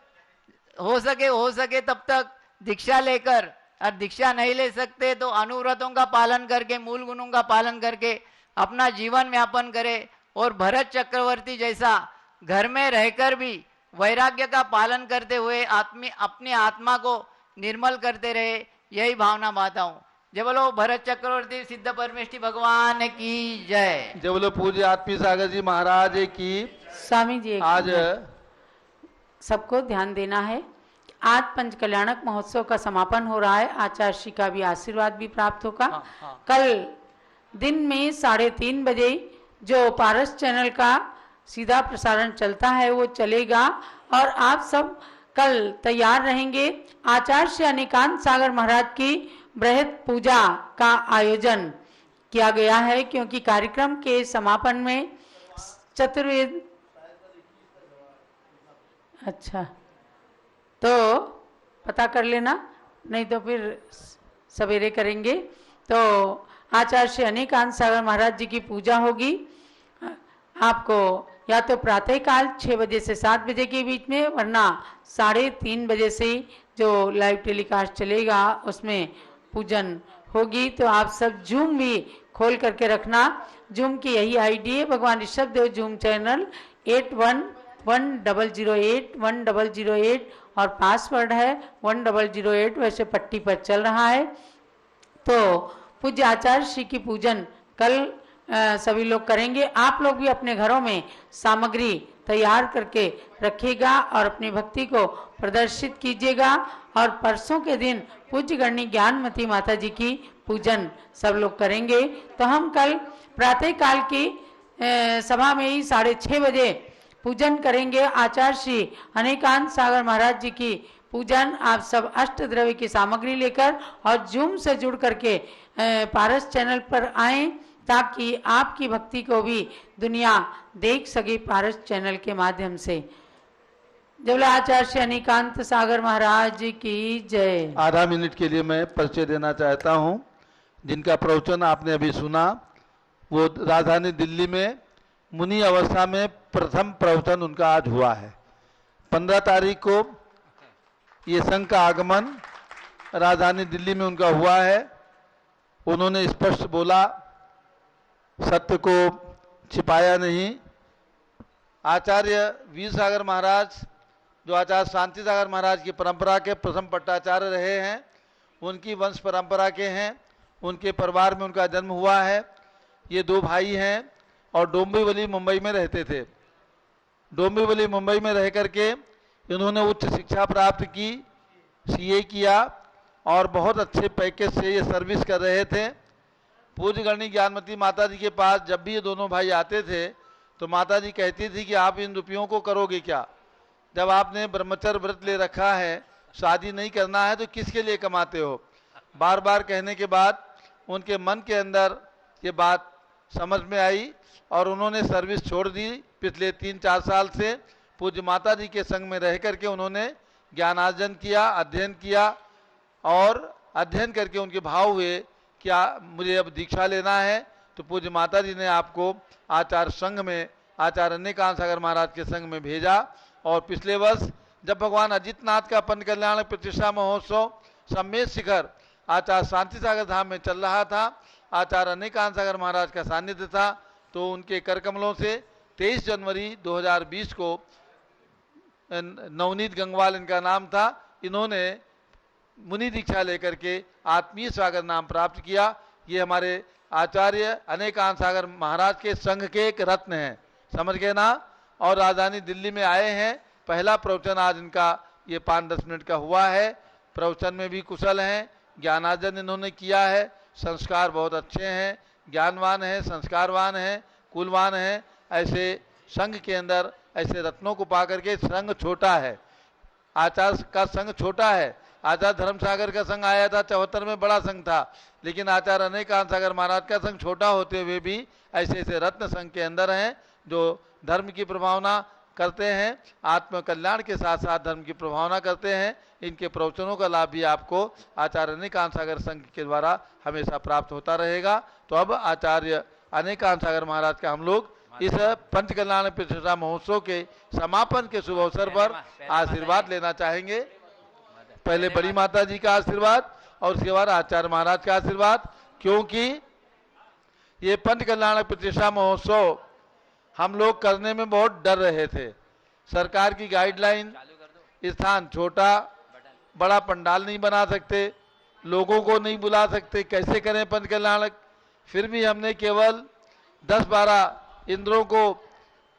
हो सके तब तक दीक्षा लेकर, और दीक्षा नहीं ले सकते तो अनुव्रतों का पालन करके, मूल गुणों का पालन करके अपना जीवन यापन करे और भरत चक्रवर्ती जैसा घर में रहकर भी वैराग्य का पालन करते हुए अपनी आत्मा को निर्मल करते रहे। यही भावना बाता हूँ। जय बोलो भरत चक्रवर्ती सिद्ध परमेष्ठी भगवान की जय। जय बोलो पूज्य आत्मी सागर जी महाराज की। स्वामी जी आज सबको ध्यान देना है। आज पंच कल्याणक महोत्सव का समापन हो रहा है। आचार्य श्री का भी आशीर्वाद भी प्राप्त होगा। कल दिन में 3:30 बजे जो पारस चैनल का सीधा प्रसारण चलता है वो चलेगा और आप सब कल तैयार रहेंगे। आचार्य श्री अनेकांत सागर महाराज की बृहद पूजा का आयोजन किया गया है, क्योंकि कार्यक्रम के समापन में चतुर्वेद, अच्छा तो पता कर लेना, नहीं तो फिर सवेरे करेंगे। तो आचार्य श्री अनेकांत सागर महाराज जी की पूजा होगी। आपको या तो प्रातःकाल 6 बजे से 7 बजे के बीच में, वरना 3:30 बजे से जो लाइव टेलीकास्ट चलेगा उसमें पूजन होगी। तो आप सब जूम भी खोल करके रखना। जूम की यही आईडी है भगवान ऋषभ देव जूम चैनल 8110081008 और पासवर्ड है 1008। वैसे पट्टी पर चल रहा है। तो पूज्य आचार्य श्री की पूजन कल सभी लोग करेंगे। आप लोग भी अपने घरों में सामग्री तैयार करके रखिएगा और अपनी भक्ति को प्रदर्शित कीजिएगा। और परसों के दिन पूज्य गणनी ज्ञानमती माता जी की पूजन सब लोग करेंगे। तो हम कल प्रातःकाल की सभा में ही 6:30 बजे पूजन करेंगे। आचार्य श्री अनेकांत सागर महाराज जी की पूजन आप सब अष्ट द्रव्य की सामग्री लेकर और जूम से जुड़ करके पारस चैनल पर आएं, ताकि आपकी भक्ति को भी दुनिया देख सके पारस चैनल के माध्यम से। जब आचार्य श्री अनेकांत सागर महाराज की जय। आधा मिनट के लिए मैं परिचय देना चाहता हूं। जिनका प्रवचन आपने अभी सुना वो राजधानी दिल्ली में मुनि अवस्था में प्रथम प्रवचन उनका आज हुआ है। 15 तारीख को ये संघ का आगमन राजधानी दिल्ली में उनका हुआ है। उन्होंने स्पष्ट बोला सत्य को छिपाया नहीं। आचार्य वीर सागर महाराज जो आचार्य शांति सागर महाराज की परंपरा के प्रथम पट्टाचार्य रहे हैं, उनकी वंश परंपरा के हैं, उनके परिवार में उनका जन्म हुआ है। ये दो भाई हैं और डोंबिवली मुंबई में रहते थे। डोंबिवली मुंबई में रह करके इन्होंने उच्च शिक्षा प्राप्त की, सीए किया और बहुत अच्छे पैकेज से ये सर्विस कर रहे थे। पूज्य गणनी ज्ञानमती माता जी के पास जब भी ये दोनों भाई आते थे तो माता जी कहती थी कि आप इन रुपयों को करोगे क्या? जब आपने ब्रह्मचर्य व्रत ले रखा है, शादी नहीं करना है, तो किसके लिए कमाते हो? बार बार कहने के बाद उनके मन के अंदर ये बात समझ में आई और उन्होंने सर्विस छोड़ दी। पिछले 3-4 साल से पूज्य माता जी के संग में रह करके उन्होंने ज्ञानार्जन किया, अध्ययन किया और अध्ययन करके उनके भाव हुए क्या मुझे अब दीक्षा लेना है। तो पूज्य माता जी ने आपको आचार्य संघ में, आचार्य अनेकांत सागर महाराज के संघ में भेजा। और पिछले वर्ष जब भगवान अजितनाथ का पंच कल्याण प्रतिष्ठा महोत्सव सम्मेत शिखर आचार्य शांति सागर धाम में चल रहा था, आचार्य अनेकांत सागर महाराज का सानिध्य था, तो उनके कर कमलों से 23 जनवरी 2020 को नवनीत गंगवाल इनका नाम था, इन्होंने मुनि दीक्षा लेकर के आत्मीय सागर नाम प्राप्त किया। ये हमारे आचार्य अनेकांत सागर महाराज के संघ के एक रत्न हैं, समझ गए ना। और राजधानी दिल्ली में आए हैं। पहला प्रवचन आज इनका ये 5-10 मिनट का हुआ है। प्रवचन में भी कुशल हैं, ज्ञानार्जन इन्होंने किया है, संस्कार बहुत अच्छे हैं, ज्ञानवान हैं, संस्कारवान हैं, कुलवान हैं। ऐसे संघ के अंदर ऐसे रत्नों को पा करके, संघ छोटा है, आचार्य का संघ छोटा है। आचार्य धर्मसागर का संघ आया था 74 में, बड़ा संघ था, लेकिन आचार्य अनेकांत सागर महाराज का संघ छोटा होते हुए भी ऐसे ऐसे रत्न संघ के अंदर हैं जो धर्म की प्रभावना करते हैं, आत्म कल्याण के साथ साथ धर्म की प्रभावना करते हैं। इनके प्रवचनों का लाभ भी आपको आचार्य अनेकांत सागर संघ के द्वारा हमेशा प्राप्त होता रहेगा। तो अब आचार्य अनेकांत सागर महाराज का हम लोग इस पंच कल्याण प्रतिष्ठा महोत्सव के समापन के शुभ अवसर पर आशीर्वाद लेना चाहेंगे। पहले बड़ी माता जी का आशीर्वाद और उसके बाद आचार्य महाराज का आशीर्वाद, क्योंकि ये पंच कल्याण प्रतिष्ठा महोत्सव हम लोग करने में बहुत डर रहे थे। सरकार की गाइडलाइन, स्थान छोटा, बड़ा पंडाल नहीं बना सकते, लोगों को नहीं बुला सकते, कैसे करें पंच कल्याण। फिर भी हमने केवल 10-12 इंद्रों को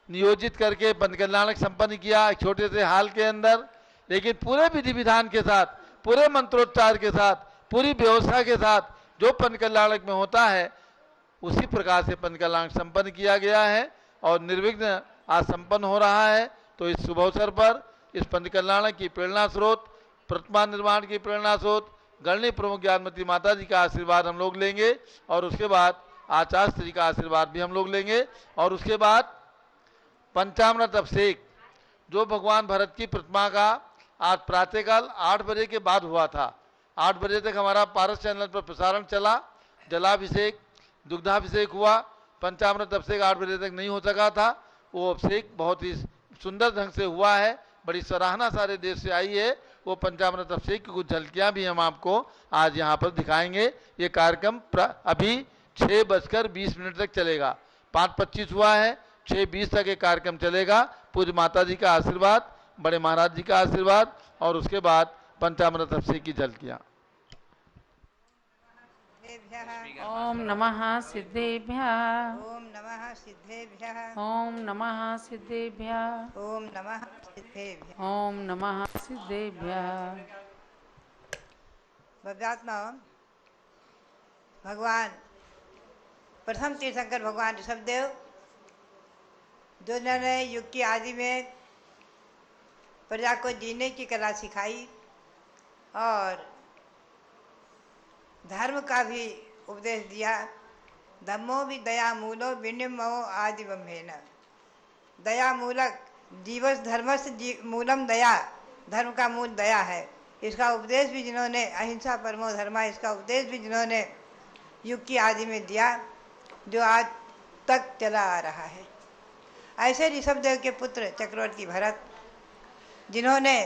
नियोजित करके पंच कल्याण संपन्न किया एक छोटे से हाल के अंदर, लेकिन पूरे विधि विधान के साथ, पूरे मंत्रोच्चार के साथ, पूरी व्यवस्था के साथ जो पंच कल्याण में होता है उसी प्रकार से पंच कल्याण संपन्न किया गया है और निर्विघ्न आज संपन्न हो रहा है। तो इस शुभ अवसर पर इस पंच कल्याण की प्रेरणा स्रोत, प्रतिमा निर्माण की प्रेरणा स्रोत गणनी प्रमुख ज्ञानमती माता जी का आशीर्वाद हम लोग लेंगे और उसके बाद आचार्य श्री का आशीर्वाद भी हम लोग लेंगे। और उसके बाद पंचामृत अभिषेक जो भगवान भरत की प्रतिमा का आज प्रातःकाल 8 बजे के बाद हुआ था। 8 बजे तक हमारा पारस चैनल पर प्रसारण चला, जलाभिषेक, दुग्धाभिषेक हुआ। पंचामृत अभिषेक 8 बजे तक नहीं हो सका था। वो अभिषेक बहुत ही सुंदर ढंग से हुआ है, बड़ी सराहना सारे देश से आई है। वो पंचामृत अभिषेक की कुछ झलकियाँ भी हम आपको आज यहाँ पर दिखाएंगे। ये कार्यक्रम अभी 6:20 तक चलेगा। 5:25 हुआ है, 6:20 तक ये कार्यक्रम चलेगा। पूज्य माता जी का आशीर्वाद, बड़े महाराज जी का आशीर्वाद और उसके बाद पंचामृत अभिषेक की झलकियाँ। ओम नमः सिद्धेभ्यः। ओम नमः सिद्धेभ्यः। ओम नमः सिद्धेभ्यः। ओम नमः सिद्धेभ्यः। ओम नमः सिद्धेभ्यः। भव्यात्मा भगवान प्रथम तीर्थंकर भगवान ऋषभदेव जो जिन्होंने युग की आदि में प्रजा को जीने की कला सिखाई और धर्म का भी उपदेश दिया। धम्मो भी दया मूलो विनिमो आदि ब्रह्मेण। दया मूलक जीवस धर्मस मूलम दया, धर्म का मूल दया है। इसका उपदेश भी जिन्होंने अहिंसा परमो धर्मा, इसका उपदेश भी जिन्होंने युग की आदि में दिया, जो आज तक चला आ रहा है। ऐसे ऋषभदेव के पुत्र चक्रवर्ती भरत, जिन्होंने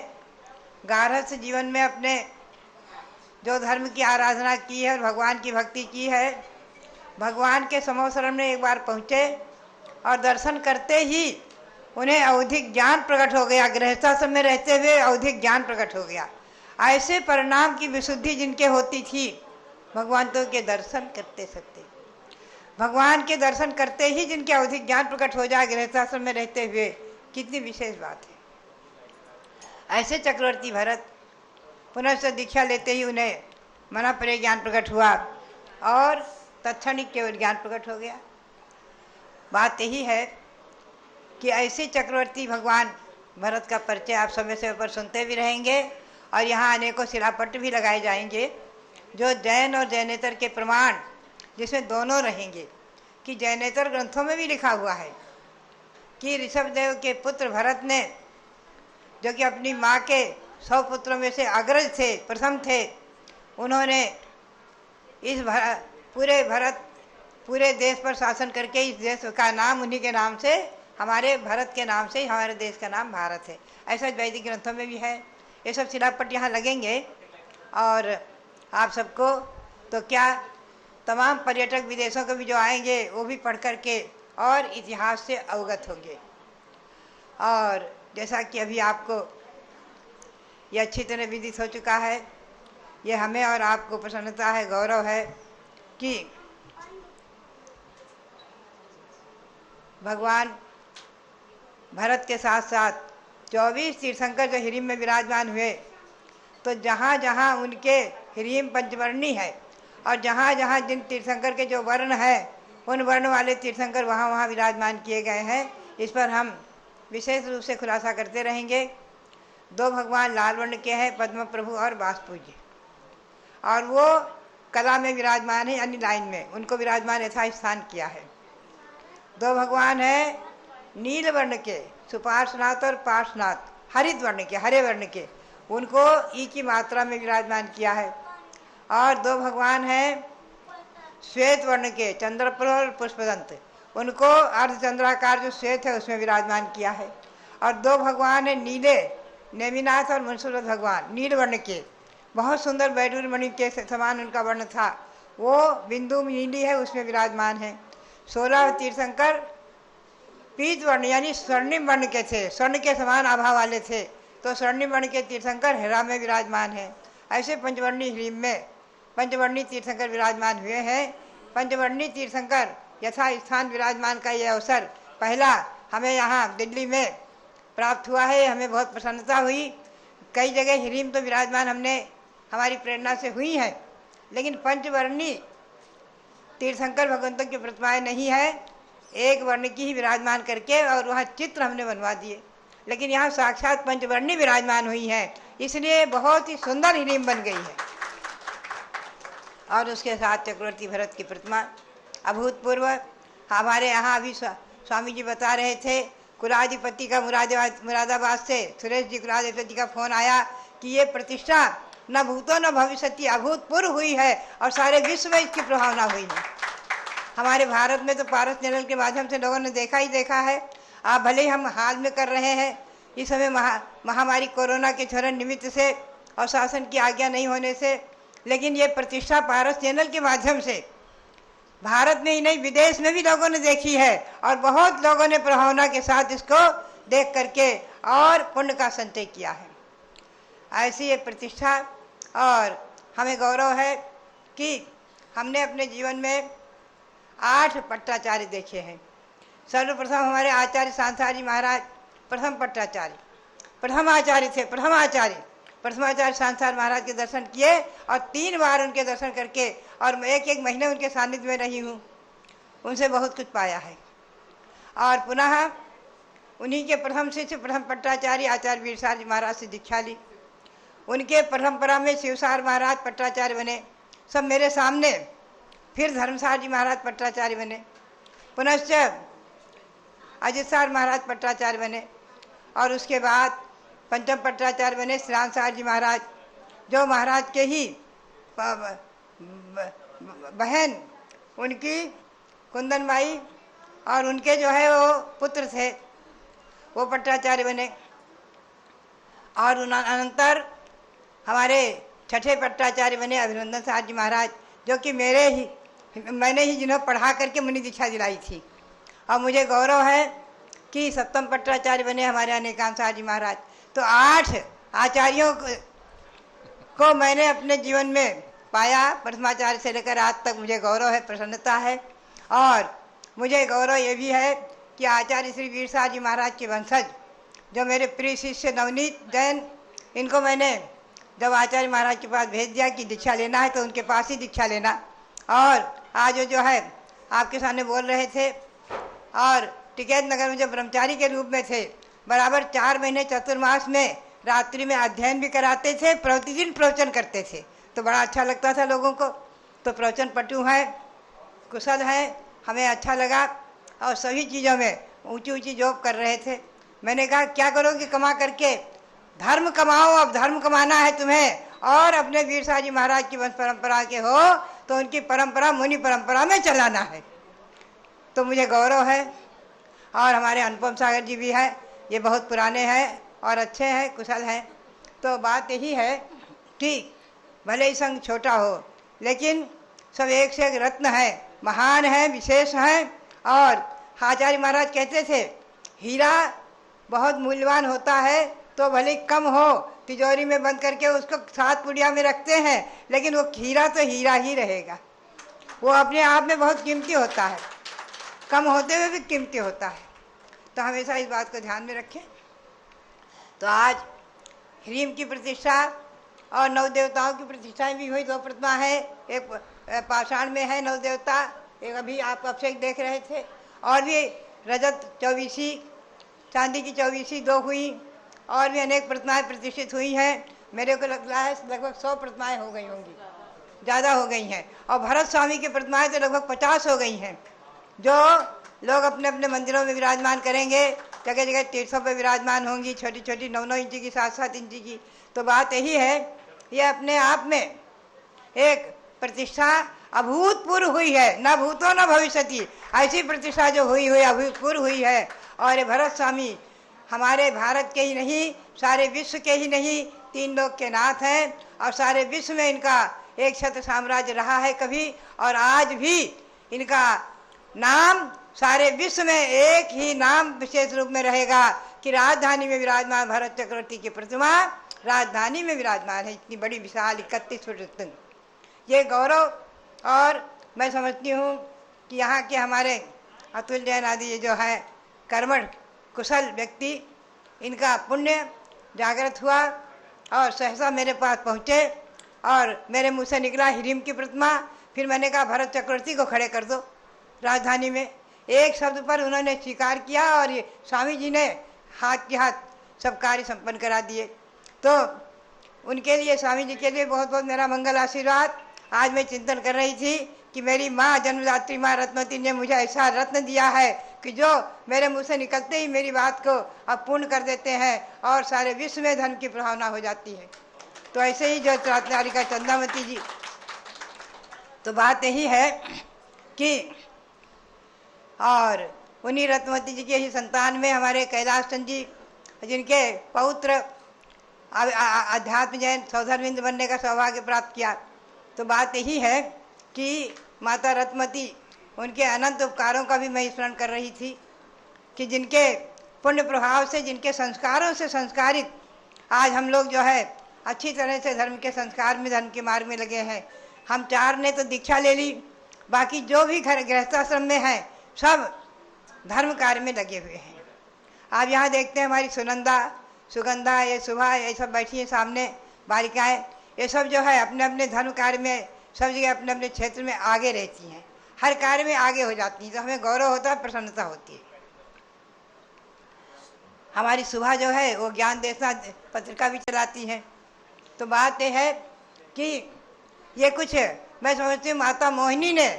गारहस्थ जीवन में अपने जो धर्म की आराधना की है और भगवान की भक्ति की है, भगवान के समोसरण में एक बार पहुँचे और दर्शन करते ही उन्हें अवधिक ज्ञान प्रकट हो गया। गृहस्थाश्रम में रहते हुए अवधिक ज्ञान प्रकट हो गया। ऐसे परिणाम की विशुद्धि जिनके होती थी, भगवान तो के दर्शन करते सकते, भगवान के दर्शन करते ही जिनके अवधिक ज्ञान प्रकट हो जाए गृहस्थाश्रम में रहते हुए, कितनी विशेष बात है। ऐसे चक्रवर्ती भरत पुनः से दीक्षा लेते ही उन्हें मना परे ज्ञान प्रकट हुआ और तत्क्षणिक केवल ज्ञान प्रकट हो गया। बात यही है कि ऐसे चक्रवर्ती भगवान भरत का परिचय आप समय समय पर सुनते भी रहेंगे और यहाँ अनेकों शिलापट भी लगाए जाएंगे जो जैन और जैनेतर के प्रमाण, जिसमें दोनों रहेंगे। कि जैनेतर ग्रंथों में भी लिखा हुआ है कि ऋषभदेव के पुत्र भरत ने, जो कि अपनी माँ के 100 पुत्रों में से अग्रज थे, प्रथम थे, उन्होंने इस पूरे देश पर शासन करके इस देश का नाम उन्हीं के नाम से, हमारे भरत के नाम से हमारे देश का नाम भारत है। ऐसा वैदिक ग्रंथों में भी है। ये सब शिलापट यहाँ लगेंगे और आप सबको तो क्या, तमाम पर्यटक विदेशों के भी जो आएंगे वो भी पढ़ कर के और इतिहास से अवगत होंगे। और जैसा कि अभी आपको ये अच्छी तरह विदित हो चुका है, ये हमें और आपको प्रसन्नता है, गौरव है कि भगवान भरत के साथ साथ 24 तीर्थंकर जो हिरिम में विराजमान हुए, तो जहाँ जहाँ उनके हिरिम पंचवर्णी है और जहाँ जहाँ जिन तीर्थंकर के जो वर्ण है, उन वर्ण वाले तीर्थंकर वहाँ वहाँ विराजमान किए गए हैं। इस पर हम विशेष रूप से खुलासा करते रहेंगे। 2 भगवान लाल वर्ण के हैं, पद्म प्रभु और वासपूज्य, और वो कला में विराजमान है, यानी लाइन में उनको विराजमान यथा स्थान किया है। 2 भगवान हैं नील वर्ण के, सुपार्श्वनाथ और पार्श्वनाथ, हरित वर्ण के, हरे वर्ण के, उनको ई की मात्रा में विराजमान किया है। और 2 भगवान हैं श्वेत वर्ण के, चंद्रप्रभ और पुष्पदंत, उनको अर्धचंद्राकार जो श्वेत है उसमें विराजमान किया है। और 2 भगवान हैं नीले, नेमिनाथ और मनसूरत भगवान, नील वर्ण के, बहुत सुंदर बैडूर मणि के समान उनका वर्ण था, वो बिंदु नीली है उसमें विराजमान है। 16 तीर्थंकर पीत वर्ण यानी स्वर्णिम वर्ण के थे, स्वर्ण के समान आभा वाले थे, तो स्वर्णिम वर्ण के तीर्थंकर हेरा में विराजमान है। ऐसे पंचवर्णी हिरिम में पंचवर्णी तीर्थंकर विराजमान हुए हैं। पंचवर्णी तीर्थंकर यथा स्थान विराजमान का ये अवसर पहला हमें यहाँ दिल्ली में प्राप्त हुआ है, हमें बहुत प्रसन्नता हुई। कई जगह हिरिम तो विराजमान हमने हमारी प्रेरणा से हुई हैं, लेकिन पंचवर्णी तीर्थंकर भगवंतों की प्रतिमाएं नहीं है, एक वर्ण की ही विराजमान करके और वहाँ चित्र हमने बनवा दिए। लेकिन यहाँ साक्षात पंचवर्णी विराजमान हुई है, इसलिए बहुत ही सुंदर हिरिम बन गई है। और उसके साथ चक्रवर्ती भरत की प्रतिमा अभूतपूर्व। हमारे यहाँ अभी स्वामी जी बता रहे थे, कुलाधिपति का मुरादाबाद से सुरेश जी कुलाधिपति का फोन आया कि ये प्रतिष्ठा न भूतो न भविष्यति अभूतपूर्व हुई है और सारे विश्व में इसकी प्रभावना हुई है। हमारे भारत में तो पारस चैनल के माध्यम से लोगों ने देखा ही देखा है। आप भले ही हम हाल में कर रहे हैं इस समय महामारी कोरोना के क्षरण निमित्त से और शासन की आज्ञा नहीं होने से, लेकिन ये प्रतिष्ठा पारस चैनल के माध्यम से भारत में ही नहीं विदेश में भी लोगों ने देखी है और बहुत लोगों ने प्रभावना के साथ इसको देख करके और पुण्य का संचय किया है। ऐसी ये प्रतिष्ठा, और हमें गौरव है कि हमने अपने जीवन में 8 पट्टाचार्य देखे हैं। सर्वप्रथम हमारे आचार्य सांसार जी महाराज प्रथम पट्टाचार्य, प्रथम आचार्य थे, प्रथमाचार्य सांसार महाराज के दर्शन किए और 3 बार उनके दर्शन करके और एक महीने उनके सानिध्य में रही हूँ, उनसे बहुत कुछ पाया है। और पुनः उन्हीं के प्रथम शिष्य प्रथम पट्टाचार्य आचार्य वीरसार जी महाराज से दीक्षा ली। उनके परंपरा में शिवसार महाराज पट्टाचार्य बने, सब मेरे सामने। फिर धर्मसार जी महाराज पट्टाचार्य बने, पुनश्च अजितसार महाराज पट्टाचार्य बने, और उसके बाद पंचम पट्टाचार्य बने श्रीरामसार जी महाराज, जो महाराज के ही बहन उनकी कुंदनबाई और उनके जो है वो पुत्र थे, वो पट्टाचार्य बने। और अनंतर हमारे छठे पट्टाचार्य बने अभिनंदन सार जी महाराज, जो कि मेरे ही मैंने ही जिन्हें पढ़ा करके मुनि दीक्षा दिलाई थी। और मुझे गौरव है कि सप्तम पट्टाचार्य बने हमारे अनेकांत शाह जी महाराज। तो 8 आचार्यों को मैंने अपने जीवन में पाया, प्रथमाचार्य से लेकर आज तक। मुझे गौरव है, प्रसन्नता है। और मुझे गौरव ये भी है कि आचार्य श्री वीर शाह जी महाराज के वंशज जो मेरे प्रिय शिष्य नवनीत जैन, इनको मैंने जब आचार्य महाराज के पास भेज दिया कि दीक्षा लेना है तो उनके पास ही दीक्षा लेना। और आज जो है आपके सामने बोल रहे थे, और टिकैत नगर में जब ब्रह्मचारी के रूप में थे, बराबर 4 महीने चतुर्मास में रात्रि में अध्ययन भी कराते थे, प्रतिदिन प्रवचन करते थे। तो बड़ा अच्छा लगता था लोगों को। तो प्रवचन पटु हैं, कुशल हैं, हमें अच्छा लगा। और सभी चीज़ों में ऊंची ऊंची जॉब कर रहे थे। मैंने कहा क्या करोगे कमा करके? धर्म कमाओ, अब धर्म कमाना है तुम्हें, और अपने वीर शाह जी महाराज की वंश परंपरा के हो तो उनकी परंपरा मुनि परंपरा में चलाना है। तो मुझे गौरव है। और हमारे अनुपम सागर जी भी हैं, ये बहुत पुराने हैं और अच्छे हैं, कुशल हैं। तो बात यही है कि भले ही संघ छोटा हो, लेकिन सब एक से एक रत्न है, महान है, विशेष हैं। और आचार्य महाराज कहते थे हीरा बहुत मूल्यवान होता है, तो भले कम हो तिजोरी में बंद करके उसको 7 पुड़िया में रखते हैं, लेकिन वो हीरा तो हीरा ही रहेगा। वो अपने आप में बहुत कीमती होता है, कम होते हुए भी कीमती होता है। तो हमेशा इस बात को ध्यान में रखें। तो आज ह्रीम की प्रतिष्ठा और 9 देवताओं की प्रतिष्ठाएं भी हुई। 2 प्रतिमा है, एक पाषाण में है 9 देवता, एक अभी आप अभिषेक देख रहे थे। और भी रजत 24, चांदी की 24 2 हुई, और भी अनेक प्रतिमाएं प्रतिष्ठित हुई हैं। मेरे को लगता है लगभग 100 प्रतिमाएं हो गई होंगी, ज़्यादा हो गई हैं। और भरत स्वामी की प्रतिमाएं तो लगभग 50 हो गई हैं, जो लोग अपने अपने मंदिरों में विराजमान करेंगे। जगह जगह तीर्थों पर विराजमान होंगी, छोटी छोटी 9-9 इंची की, 7-7 इंची की। तो बात यही है, ये अपने आप में एक प्रतिष्ठा अभूतपूर्व हुई है, न भूतो न भविष्यति। ऐसी प्रतिष्ठा जो हुई अभूतपूर्व हुई है। और ये भरत स्वामी हमारे भारत के ही नहीं, सारे विश्व के ही नहीं, 3 लोक के नाथ हैं। और सारे विश्व में इनका एक छत्र साम्राज्य रहा है कभी, और आज भी इनका नाम सारे विश्व में एक ही नाम विशेष रूप में रहेगा कि राजधानी में विराजमान भरत चक्रवर्ती की प्रतिमा राजधानी में विराजमान है। इतनी बड़ी विशाल 31 फुट ये गौरव। और मैं समझती हूँ कि यहाँ के हमारे अतुल जैन आदि ये जो है कर्मठ कुशल व्यक्ति, इनका पुण्य जागृत हुआ और सहसा मेरे पास पहुँचे। और मेरे मुँह से निकला ह्रीम की प्रतिमा। फिर मैंने कहा भरत चक्रवर्ती को खड़े कर दो राजधानी में। एक शब्द पर उन्होंने स्वीकार किया, और ये स्वामी जी ने हाथ के हाथ सब कार्य संपन्न करा दिए। तो उनके लिए, स्वामी जी के लिए बहुत बहुत मेरा मंगल आशीर्वाद। आज मैं चिंतन कर रही थी कि मेरी माँ, जन्मदात्री माँ रत्नवती ने मुझे ऐसा रत्न दिया है कि जो मेरे मुंह से निकलते ही मेरी बात को अब पूर्ण कर देते हैं, और सारे विश्व में धर्म की प्रभावना हो जाती है। तो ऐसे ही जो रत्नारिका चंदावती जी, तो बात यही है कि और उन्हीं रत्नवती जी के ही संतान में हमारे कैलाश चंद जी, जिनके पौत्र अध्यात्म जैन सौधर्मिंद बनने का सौभाग्य प्राप्त किया। तो बात यही है कि माता रत्नवती, उनके अनंत उपकारों का भी मैं स्मरण कर रही थी कि जिनके पुण्य प्रभाव से, जिनके संस्कारों से संस्कारित आज हम लोग जो है अच्छी तरह से धर्म के संस्कार में, धर्म के मार्ग में लगे हैं। हम 4 ने तो दीक्षा ले ली, बाकी जो भी घर गृहस्थाश्रम में हैं सब धर्म कार्य में लगे हुए हैं। आप यहाँ देखते हैं हमारी सुगंधा, ये सुभा, ये सब बैठी है सामने, बालिकाएं, ये सब जो है अपने अपने धर्म कार्य में सब जगह अपने अपने क्षेत्र में आगे रहती हैं, हर कार्य में आगे हो जाती हैं। तो हमें गौरव होता है, प्रसन्नता होती है। हमारी सुभा जो है वो ज्ञान देशना पत्रिका भी चलाती हैं। तो बात यह है कि ये कुछ मैं समझती हूँ माता मोहिनी ने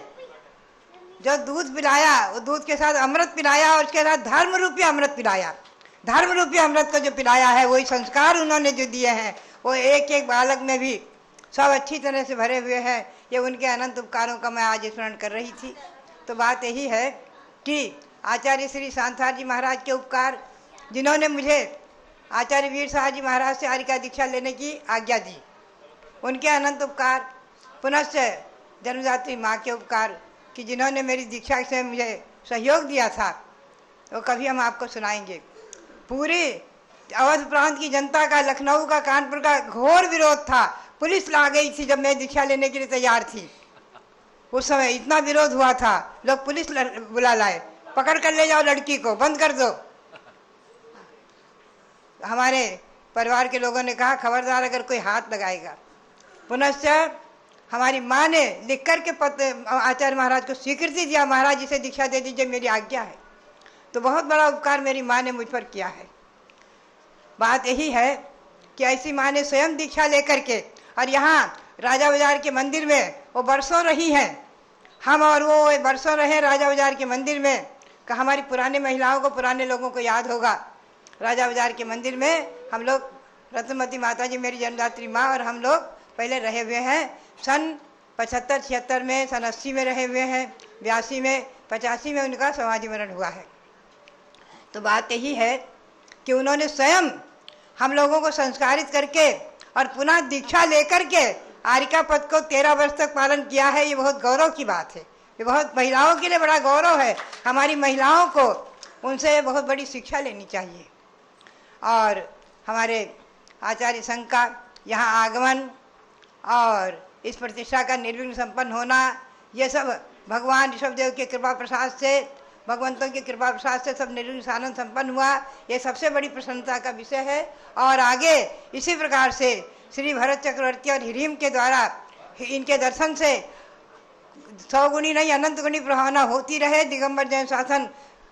जो दूध पिलाया, वो दूध के साथ अमृत पिलाया, और उसके साथ धर्म रूपी अमृत पिलाया। धर्म रूपी अमृत को जो पिलाया है, वही संस्कार उन्होंने जो दिए हैं, वो एक एक बालक में भी सब अच्छी तरह से भरे हुए हैं। ये उनके अनंत उपकारों का मैं आज स्मरण कर रही थी। तो बात यही है कि आचार्य श्री शांतार जी महाराज के उपकार, जिन्होंने मुझे आचार्य वीर शाह जी महाराज से आर्य दीक्षा लेने की आज्ञा दी, उनके अनंत उपकार, पुनश्च जन्मदात्री माँ के उपकार कि जिन्होंने मेरी दीक्षा से मुझे सहयोग दिया था, वो कभी हम आपको सुनाएंगे। पूरी अवध प्रांत की जनता का, लखनऊ का, कानपुर का घोर विरोध था। पुलिस ला गई थी जब मैं दीक्षा लेने के लिए तैयार थी। उस समय इतना विरोध हुआ था, लोग पुलिस बुला लाए, पकड़ कर ले जाओ लड़की को, बंद कर दो। हमारे परिवार के लोगों ने कहा खबरदार अगर कोई हाथ लगाएगा। पुनश्च हमारी माँ ने लिख कर के पत्र आचार्य महाराज को स्वीकृति दिया, महाराज इसे दीक्षा दे दीजिए, मेरी आज्ञा है। तो बहुत बड़ा उपकार मेरी माँ ने मुझ पर किया है। बात यही है कि ऐसी माँ ने स्वयं दीक्षा लेकर के, और यहाँ राजा बाजार के मंदिर में वो बरसों रही हैं, हम और वो बरसों रहे राजा बाजार के मंदिर में। कि हमारी पुराने महिलाओं को, पुराने लोगों को याद होगा, राजा बाजार के मंदिर में हम लोग, रत्नमती माता जी मेरी जन्मदात्री माँ और हम लोग पहले रहे हुए हैं। सन 75-76 में, सन 80 में रहे हुए हैं, 82 में, 85 में उनका समाधि मरण हुआ है। तो बात यही है कि उन्होंने स्वयं हम लोगों को संस्कारित करके और पुनः दीक्षा लेकर के आरिका पद को 13 वर्ष तक पालन किया है। ये बहुत गौरव की बात है, ये बहुत महिलाओं के लिए बड़ा गौरव है। हमारी महिलाओं को उनसे बहुत बड़ी शिक्षा लेनी चाहिए। और हमारे आचार्य संघ का यहाँ आगमन और इस प्रतिष्ठा का निर्विघ्न संपन्न होना, ये सब भगवान ऋषभदेव के कृपा प्रसाद से, भगवंतों की कृपा प्रसाद से सब निर्विघ्न आनंद संपन्न हुआ। ये सबसे बड़ी प्रसन्नता का विषय है। और आगे इसी प्रकार से श्री भरत चक्रवर्ती और हिरीम के द्वारा इनके दर्शन से 100 गुणी नहीं, अनंत गुणी प्रभावना होती रहे। दिगंबर जैन शासन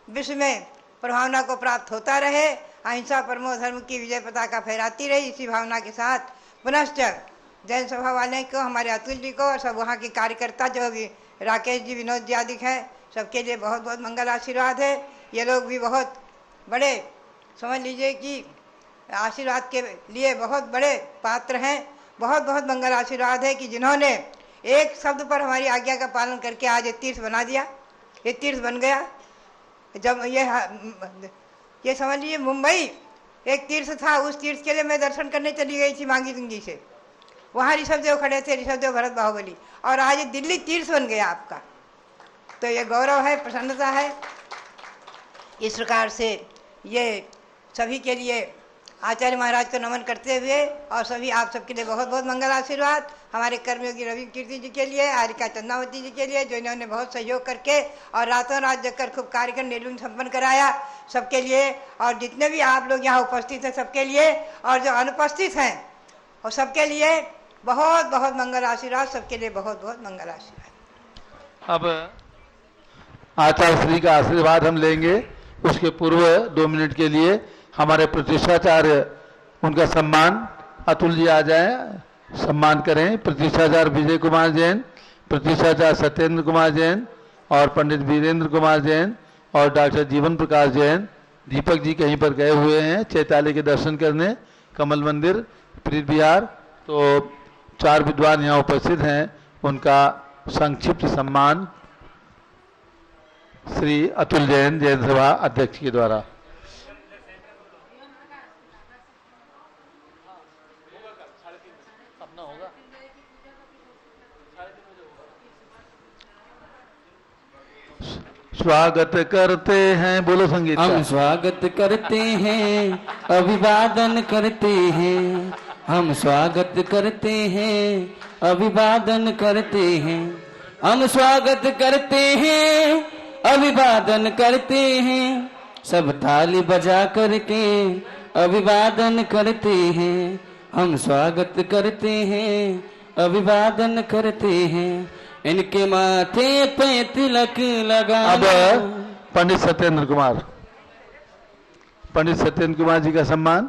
विश्व में प्रभावना को प्राप्त होता रहे। अहिंसा परमो धर्म की विजय पताका फहराती रही। इसी भावना के साथ पुनश्च जैन सभा वाले को, हमारे अतुल जी को और सब वहाँ के कार्यकर्ता जो भी राकेश जी, विनोद जी आदि हैं, सबके लिए बहुत बहुत मंगल आशीर्वाद है। ये लोग भी बहुत बड़े, समझ लीजिए कि आशीर्वाद के लिए बहुत बड़े पात्र हैं। बहुत बहुत मंगल आशीर्वाद है कि जिन्होंने एक शब्द पर हमारी आज्ञा का पालन करके आज ये तीर्थ बना दिया। ये तीर्थ बन गया। जब ये समझ लीजिए मुंबई एक तीर्थ था, उस तीर्थ के लिए मैं दर्शन करने चली गई थी मांगी तुंगी से। वहाँ ऋषभदेव खड़े थे, ऋषभदेव भरत बाहुबली, और आज दिल्ली तीर्थ बन गया आपका। तो ये गौरव है, प्रसन्नता है। इस प्रकार से ये सभी के लिए आचार्य महाराज को नमन करते हुए, और सभी आप सबके लिए बहुत बहुत मंगल आशीर्वाद। हमारे कर्मयोगी रवि कीर्ति जी के लिए, आरिका चंद्रावती जी के लिए, जो इन्होंने बहुत सहयोग करके और रातों रात जगकर खूब कार्यक्रम निर्विघ्न संपन्न कराया, सबके लिए। और जितने भी आप लोग यहाँ उपस्थित हैं सबके लिए, और जो अनुपस्थित हैं और सबके लिए बहुत बहुत मंगल आशीर्वाद। सबके लिए बहुत बहुत मंगल आशीर्वाद। अब आचार्य श्री का आशीर्वाद हम लेंगे। उसके पूर्व 2 मिनट के लिए हमारे प्रतिष्ठाचार्य, उनका सम्मान, अतुल जी आ जाएं, सम्मान करें। प्रतिष्ठाचार्य विजय कुमार जैन, प्रतिष्ठाचार्य सत्येंद्र कुमार जैन और पंडित वीरेंद्र कुमार जैन और डॉक्टर जीवन प्रकाश जैन। दीपक जी कहीं पर गए हुए हैं चैताली के दर्शन करने, कमल मंदिर, प्रीत विहार। तो 4 विद्वान यहाँ उपस्थित हैं। उनका संक्षिप्त सम्मान श्री अतुल जैन, जैन सभा अध्यक्ष के द्वारा। स्वागत करते हैं, बोलो संगीत। हम स्वागत करते हैं, अभिवादन करते हैं। हम स्वागत करते हैं, अभिवादन करते हैं। हम स्वागत करते हैं, अभिवादन करते हैं। सब ताली बजा करके अभिवादन करते हैं। हम स्वागत करते हैं, अभिवादन करते हैं। इनके माथे पे तिलक लगा। अब पंडित सत्येंद्र कुमार, पंडित सत्येंद्र कुमार जी का सम्मान,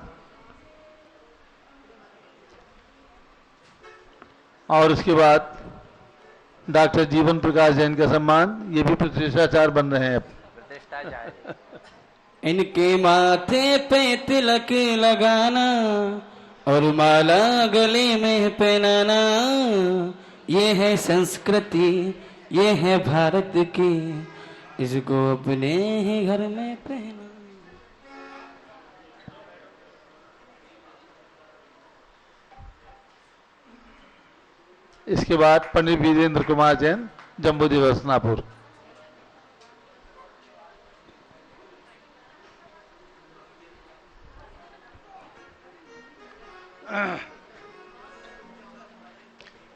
और उसके बाद डॉक्टर जीवन प्रकाश जैन का सम्मान। ये भी प्रतिष्ठाचार्य बन रहे हैं अब। इनके माथे पे तिलक लगाना और माला गले में पहनाना, ये है संस्कृति, ये है भारत की। इसको अपने ही घर में पहना। इसके बाद पंडित वीरेंद्र कुमार जैन, जम्बू दिवस नापुर।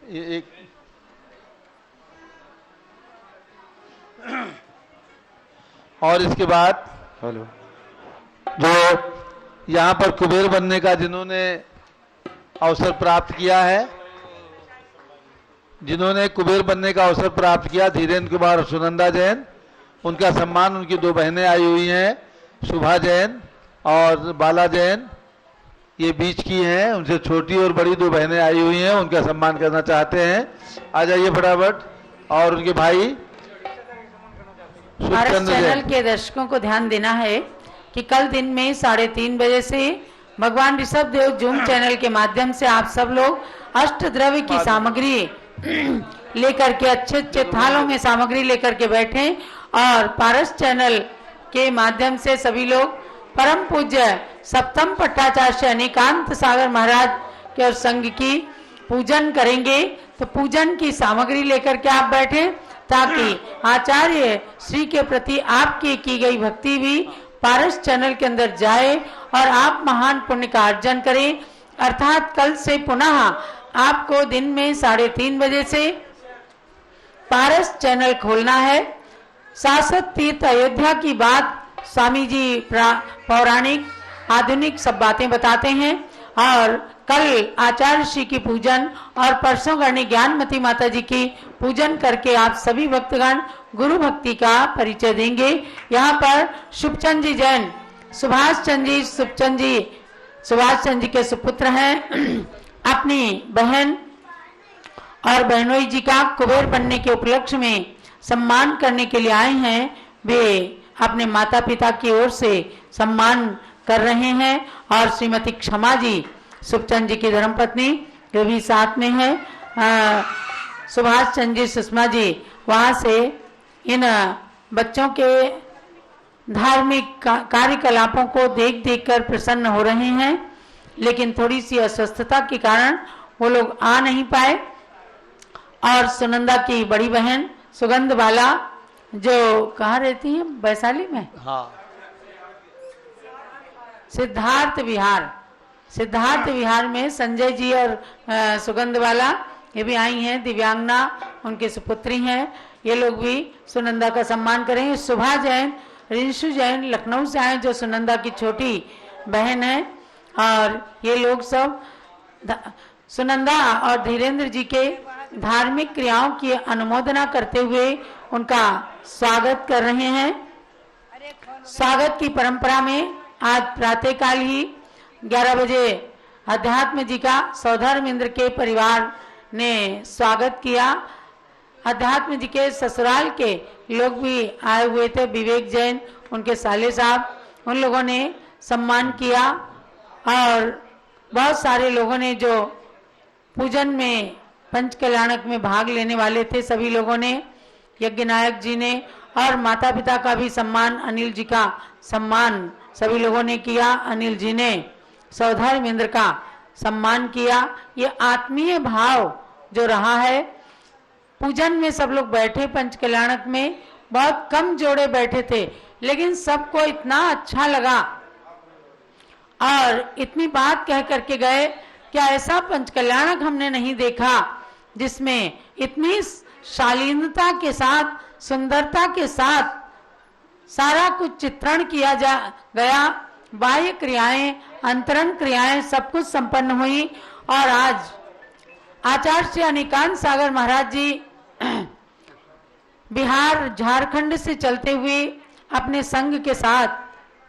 ये एक और इसके बाद हेलो, जो यहाँ पर कुबेर बनने का जिन्होंने अवसर प्राप्त किया है, जिन्होंने कुबेर बनने का अवसर प्राप्त किया, धीरेन्द्र कुमार और सुनंदा जैन, उनका सम्मान उनकी दो बहनें आई हुई हैं, शुभा जैन और बाला जैन, ये बीच की हैं, उनसे छोटी और बड़ी दो बहनें आई हुई हैं, उनका सम्मान करना चाहते हैं। आ जाइए फटाफट। और उनके भाई भारत सुखचंद्र चैनल जैन। के दर्शकों को ध्यान देना है कि कल दिन में 3:30 बजे से भगवान ऋषभ देव जूम चैनल के माध्यम से आप सब लोग अष्ट द्रव्य की सामग्री लेकर के अच्छे अच्छे थालों में सामग्री लेकर के बैठे और पारस चैनल के माध्यम से सभी लोग परम पूज्य सप्तम पट्टाचार्य अनिकांत सागर महाराज के और संघ की पूजन करेंगे। तो पूजन की सामग्री लेकर के आप बैठे ताकि आचार्य श्री के प्रति आपकी की गई भक्ति भी पारस चैनल के अंदर जाए और आप महान पुण्य का अर्जन करें। अर्थात कल से पुनः आपको दिन में 3:30 बजे से पारस चैनल खोलना है। शाश्वत तीर्थ अयोध्या की बात स्वामी जी पौराणिक आधुनिक सब बातें बताते हैं और कल आचार्य श्री की पूजन और परसों करनी ज्ञानमती माता जी की पूजन करके आप सभी भक्तगण गुरु भक्ति का परिचय देंगे। यहाँ पर शुभचंद जी जैन, सुभाष चंद जी के सुपुत्र हैं। अपनी बहन और बहनोई जी का कुबेर बनने के उपलक्ष्य में सम्मान करने के लिए आए हैं। वे अपने माता पिता की ओर से सम्मान कर रहे हैं और श्रीमती क्षमा जी, सुखचंद जी की धर्मपत्नी, जो भी साथ में है, सुभाष चंद जी, सुषमा जी, वहाँ से इन बच्चों के धार्मिक कार्यकलापों को देख देख कर प्रसन्न हो रहे हैं, लेकिन थोड़ी सी अस्वस्थता के कारण वो लोग आ नहीं पाए। और सुनंदा की बड़ी बहन सुगंध बाला, जो कहाँ रहती है, वैशाली में, हाँ, सिद्धार्थ विहार में संजय जी और सुगंध वाला ये भी आई हैं। दिव्यांगना उनकी सुपुत्री हैं। ये लोग भी सुनंदा का सम्मान करेंगे। सुभा जैन, रिंशु जैन लखनऊ से आए, जो सुनंदा की छोटी बहन है। और ये लोग सब सुनंदा और धीरेन्द्र जी के धार्मिक क्रियाओं की अनुमोदना करते हुए उनका स्वागत कर रहे हैं। स्वागत की परंपरा में आज प्रातःकाल ही 11 बजे अध्यात्म जी का सौधर्म इंद्र के परिवार ने स्वागत किया। अध्यात्म जी के ससुराल के लोग भी आए हुए थे, विवेक जैन, उनके साले साहब, उन लोगों ने सम्मान किया। और बहुत सारे लोगों ने जो पूजन में पंच कल्याणक में भाग लेने वाले थे, सभी लोगों ने, यज्ञ नायक जी ने, और माता पिता का भी सम्मान, अनिल जी का सम्मान सभी लोगों ने किया। अनिल जी ने सौधर्म इंद्र का सम्मान किया। ये आत्मीय भाव जो रहा है, पूजन में सब लोग बैठे, पंच कल्याणक में बहुत कम जोड़े बैठे थे, लेकिन सबको इतना अच्छा लगा और इतनी बात कह करके गए कि ऐसा पंच कल्याणक हमने नहीं देखा जिसमें इतनी शालीनता के साथ, सुंदरता के साथ सारा कुछ चित्रण किया गया। बाह्य क्रियाएं, अंतरंग क्रियाएं सब कुछ संपन्न हुई। और आज आचार्य श्री अनिकांत सागर महाराज जी बिहार झारखंड से चलते हुए अपने संघ के साथ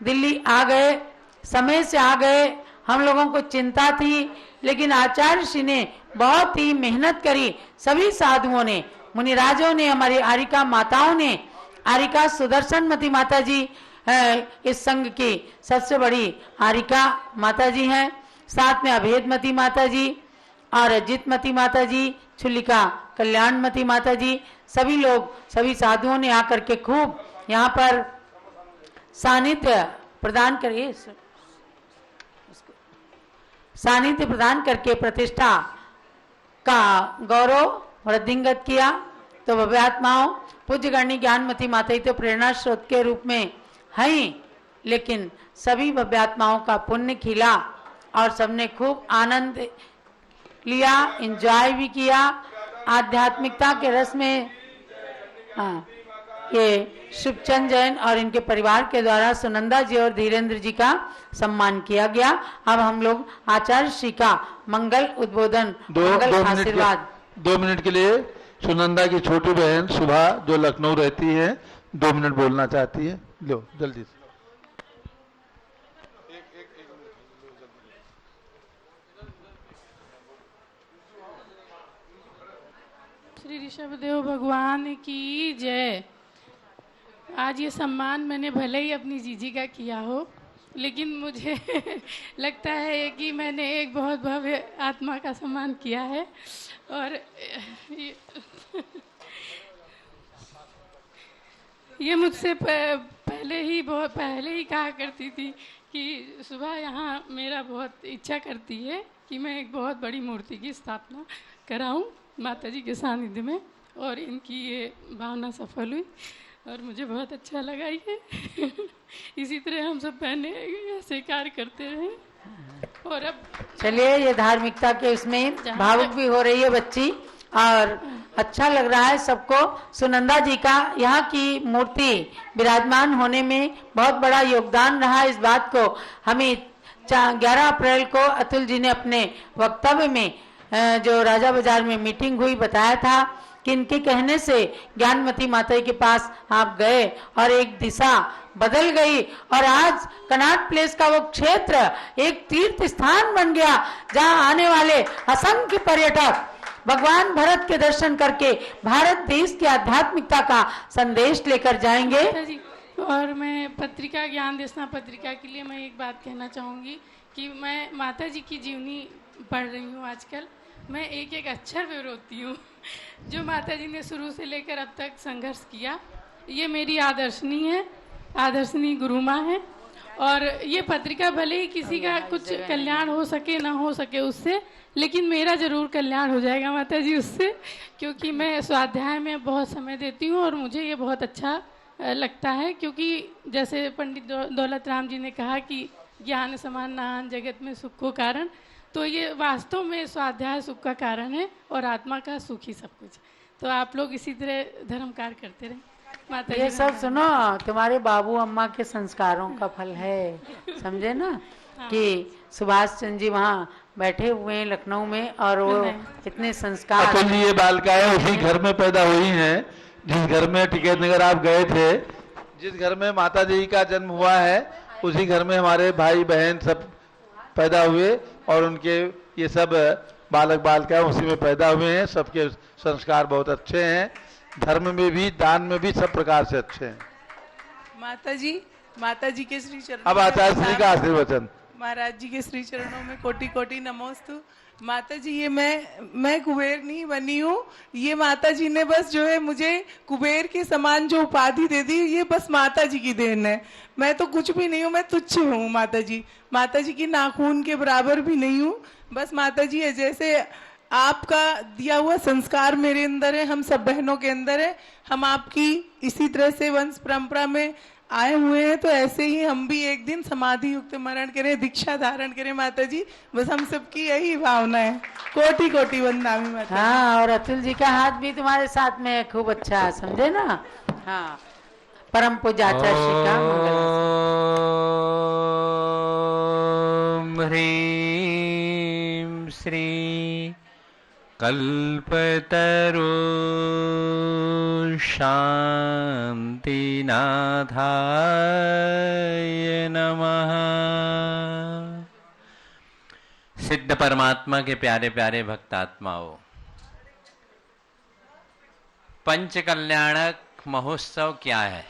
दिल्ली आ गए, समय से आ गए। हम लोगों को चिंता थी, लेकिन आचार्य श्री ने बहुत ही मेहनत करी। सभी साधुओं ने, मुनिराजों ने, हमारी आरिका माताओं ने, आरिका सुदर्शनमती माता जी इस संघ की सबसे बड़ी आरिका माता जी हैं, साथ में अभेदमती माता जी और अजितमती माता जी, छुलिका कल्याणमती माता जी, सभी लोग, सभी साधुओं ने आकर के खूब यहाँ पर सानिध्य प्रदान करिए, सानिध्य प्रदान करके प्रतिष्ठा का गौरव वृद्धिंगत किया। तो भव्यात्माओं, पूज्य गणनी ज्ञानमती माता तो प्रेरणा स्रोत के रूप में है ही, लेकिन सभी भव्यात्माओं का पुण्य खिला और सबने खूब आनंद लिया, एंजॉय भी किया आध्यात्मिकता के रस में। ये शुभचंद जैन और इनके परिवार के द्वारा सुनंदा जी और धीरेन्द्र जी का सम्मान किया गया। अब हम लोग आचार्य श्री का मंगल उद्बोधन, मंगल आशीर्वाद 2 मिनट के लिए सुनंदा की छोटी बहन सुभा जो लखनऊ रहती है 2 मिनट बोलना चाहती है। लो जल्दी से। श्री ऋषभदेव भगवान की जय। आज ये सम्मान मैंने भले ही अपनी जीजी का किया हो, लेकिन मुझे लगता है कि मैंने एक बहुत भव्य आत्मा का सम्मान किया है। और ये मुझसे पहले ही कहा करती थी कि सुबह यहाँ मेरा बहुत इच्छा करती है कि मैं एक बहुत बड़ी मूर्ति की स्थापना कराऊं माता जी के सानिध्य में, और इनकी ये भावना सफल हुई और मुझे बहुत अच्छा लगा ये। इसी तरह हम सब बहने ऐसे कार्य करते रहें। और अब चलिए, ये धार्मिकता के उसमें भावुक भी हो रही है बच्ची और अच्छा लग रहा है सबको। सुनंदा जी का यहाँ की मूर्ति विराजमान होने में बहुत बड़ा योगदान रहा। इस बात को हमें 11 अप्रैल को अतुल जी ने अपने वक्तव्य में जो राजा बाजार में मीटिंग हुई बताया था कि इनके कहने से ज्ञानमती माता के पास आप गए और एक दिशा बदल गई और आज कनाट प्लेस का वो क्षेत्र एक तीर्थ स्थान बन गया जहां आने वाले असंख्य पर्यटक भगवान भरत के दर्शन करके भारत देश की आध्यात्मिकता का संदेश लेकर जाएंगे। जी, और मैं पत्रिका ज्ञान देशना पत्रिका के लिए मैं एक बात कहना चाहूँगी कि मैं माता जी की जीवनी पढ़ रही हूँ आजकल। मैं एक एक अक्षर विरोधती हूँ जो माता जी ने शुरू से लेकर अब तक संघर्ष किया। ये मेरी आदर्शनी है, आदर्शनी गुरु माँ है। और ये पत्रिका भले ही किसी का कुछ कल्याण हो सके ना हो सके उससे, लेकिन मेरा ज़रूर कल्याण हो जाएगा माता जी उससे, क्योंकि मैं स्वाध्याय में बहुत समय देती हूँ और मुझे ये बहुत अच्छा लगता है। क्योंकि जैसे पंडित दौलत राम जी ने कहा कि ज्ञान समान नाहन जगत में सुख को कारण, तो ये वास्तव में स्वाध्याय सुख का कारण है और आत्मा का सुख ही सब कुछ। तो आप लोग इसी तरह धर्म कार्य करते रहें। माता ये जी सब सुनो, तुम्हारे बाबू अम्मा के संस्कारों का फल है, समझे ना। कि सुभाष चंद्र जी वहाँ बैठे हुए हैं लखनऊ में और वो इतने संस्कार। अतुल जी ये बालिकाएं उसी घर में पैदा हुई हैं जिस घर में टिकैत नगर आप गए थे, जिस घर में माता जी का जन्म हुआ है उसी घर में हमारे भाई बहन सब पैदा हुए और उनके ये सब बालक बालिकाएं उसी में पैदा हुए हैं। सबके संस्कार बहुत अच्छे हैं, धर्म में भी दान में भी सब प्रकार से अच्छे हैं। माता जी के श्री चरणों अब आचार्य श्री का आशीर्वचन। महाराज जी के श्री चरणों में कोटि कोटि नमोस्तु। माता जी ये मैं कुबेर नहीं बनी हूँ, ये माता जी ने बस जो है मुझे कुबेर के समान जो उपाधि दे दी ये बस माता जी की देन है। मैं तो कुछ भी नहीं हूँ, मैं तुच्छ हूँ। माता जी की नाखून के बराबर भी नहीं हूँ। बस माता जी है, जैसे आपका दिया हुआ संस्कार मेरे अंदर है, हम सब बहनों के अंदर है, हम आपकी इसी तरह से वंश परंपरा में आए हुए हैं, तो ऐसे ही हम भी एक दिन समाधि युक्त मरण करें, दीक्षा धारण करें माता जी। बस हम सबकी यही भावना है। कोटि कोटि वंदनामि माता। हाँ, और अतुल जी का हाथ भी तुम्हारे साथ में है, खूब अच्छा, समझे ना। हाँ, परम पूज्य आचार्य श्री का मंगल। ओम ह्रीं श्री कल्पतरु शांतिनाथाय नमः। सिद्ध परमात्मा के प्यारे प्यारे भक्तात्माओं, पंच कल्याणक महोत्सव क्या है?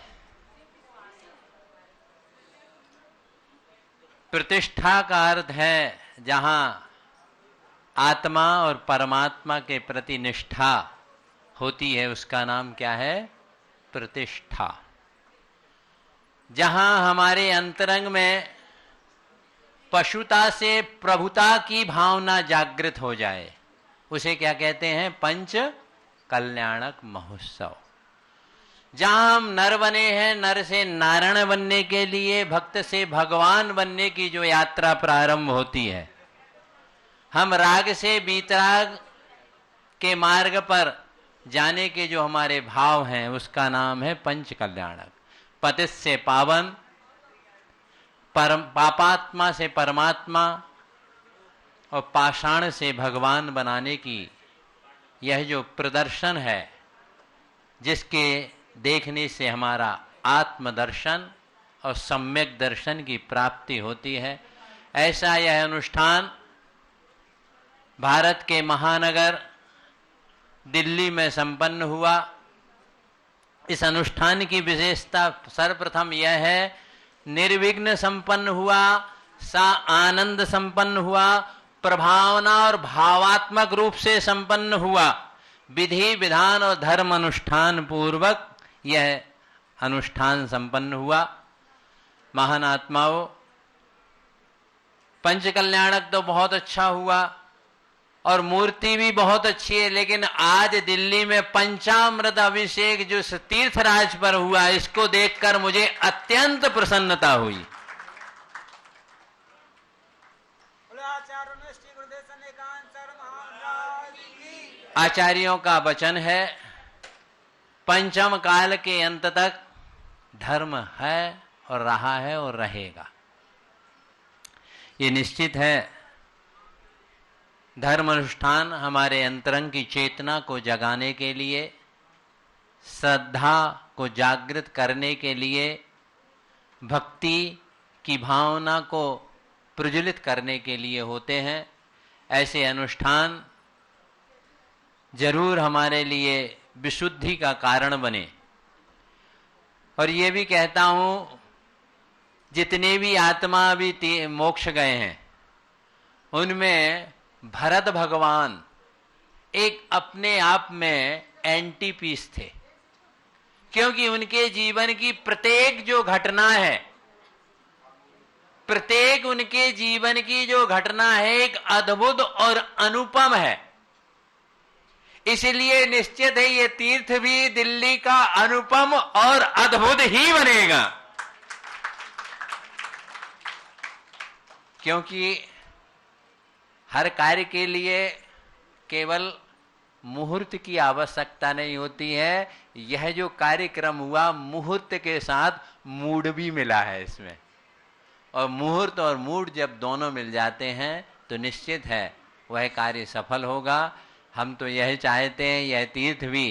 प्रतिष्ठा का अर्थ है जहां आत्मा और परमात्मा के प्रति निष्ठा होती है, उसका नाम क्या है? प्रतिष्ठा। जहां हमारे अंतरंग में पशुता से प्रभुता की भावना जागृत हो जाए, उसे क्या कहते हैं? पंच कल्याणक महोत्सव। जहां हम नर बने हैं, नर से नारायण बनने के लिए, भक्त से भगवान बनने की जो यात्रा प्रारंभ होती है, हम राग से बीतराग के मार्ग पर जाने के जो हमारे भाव हैं, उसका नाम है पंच कल्याणक। पतित से पावन, पापात्मा से परमात्मा और पाषाण से भगवान बनाने की यह जो प्रदर्शन है, जिसके देखने से हमारा आत्मदर्शन और सम्यक दर्शन की प्राप्ति होती है, ऐसा यह अनुष्ठान भारत के महानगर दिल्ली में संपन्न हुआ। इस अनुष्ठान की विशेषता सर्वप्रथम यह है, निर्विघ्न संपन्न हुआ, सा आनंद संपन्न हुआ, प्रभावना और भावात्मक रूप से संपन्न हुआ। विधि विधान और धर्म अनुष्ठान पूर्वक यह अनुष्ठान संपन्न हुआ। महान आत्माओं, पंच कल्याणक तो बहुत अच्छा हुआ और मूर्ति भी बहुत अच्छी है, लेकिन आज दिल्ली में पंचामृत अभिषेक जो तीर्थराज पर हुआ, इसको देखकर मुझे अत्यंत प्रसन्नता हुई। आचार्यों का वचन है, पंचम काल के अंत तक धर्म है और रहा है और रहेगा। ये निश्चित है। धर्म अनुष्ठान हमारे अंतरंग की चेतना को जगाने के लिए, श्रद्धा को जागृत करने के लिए, भक्ति की भावना को प्रज्वलित करने के लिए होते हैं। ऐसे अनुष्ठान जरूर हमारे लिए विशुद्धि का कारण बने। और ये भी कहता हूं, जितने भी आत्मा अभी मोक्ष गए हैं, उनमें भरत भगवान एक अपने आप में एंटी पीस थे, क्योंकि उनके जीवन की प्रत्येक जो घटना है, प्रत्येक उनके जीवन की जो घटना है, एक अद्भुत और अनुपम है। इसलिए निश्चित है ये तीर्थ भी दिल्ली का अनुपम और अद्भुत ही बनेगा, क्योंकि हर कार्य के लिए केवल मुहूर्त की आवश्यकता नहीं होती है। यह जो कार्यक्रम हुआ, मुहूर्त के साथ मूड भी मिला है इसमें, और मुहूर्त और मूड जब दोनों मिल जाते हैं तो निश्चित है वह कार्य सफल होगा। हम तो यह चाहते हैं यह तीर्थ भी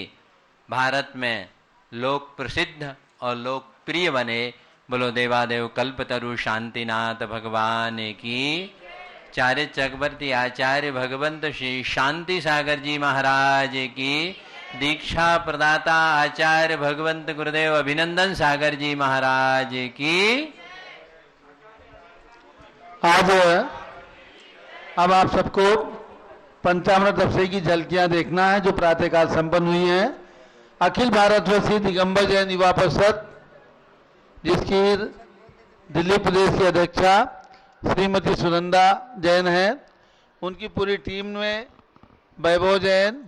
भारत में लोक प्रसिद्ध और लोकप्रिय बने। बोलो देवादेव कल्पतरु शांतिनाथ भगवान की। चार्य चक्रवर्ती आचार्य भगवंत श्री शांति सागर जी महाराज की। दीक्षा प्रदाता आचार्य भगवंत गुरुदेव अभिनंदन सागर जी महाराज की। आज अब आप सबको पंचामृत अभिषेक की झलकियां देखना है जो प्रातःकाल संपन्न हुई हैं। अखिल भारतवर्षीय दिगंबर जैन युवा परिषद, जिसकी दिल्ली प्रदेश की अध्यक्षा श्रीमती सुनंदा जैन हैं, उनकी पूरी टीम में वैभव जैन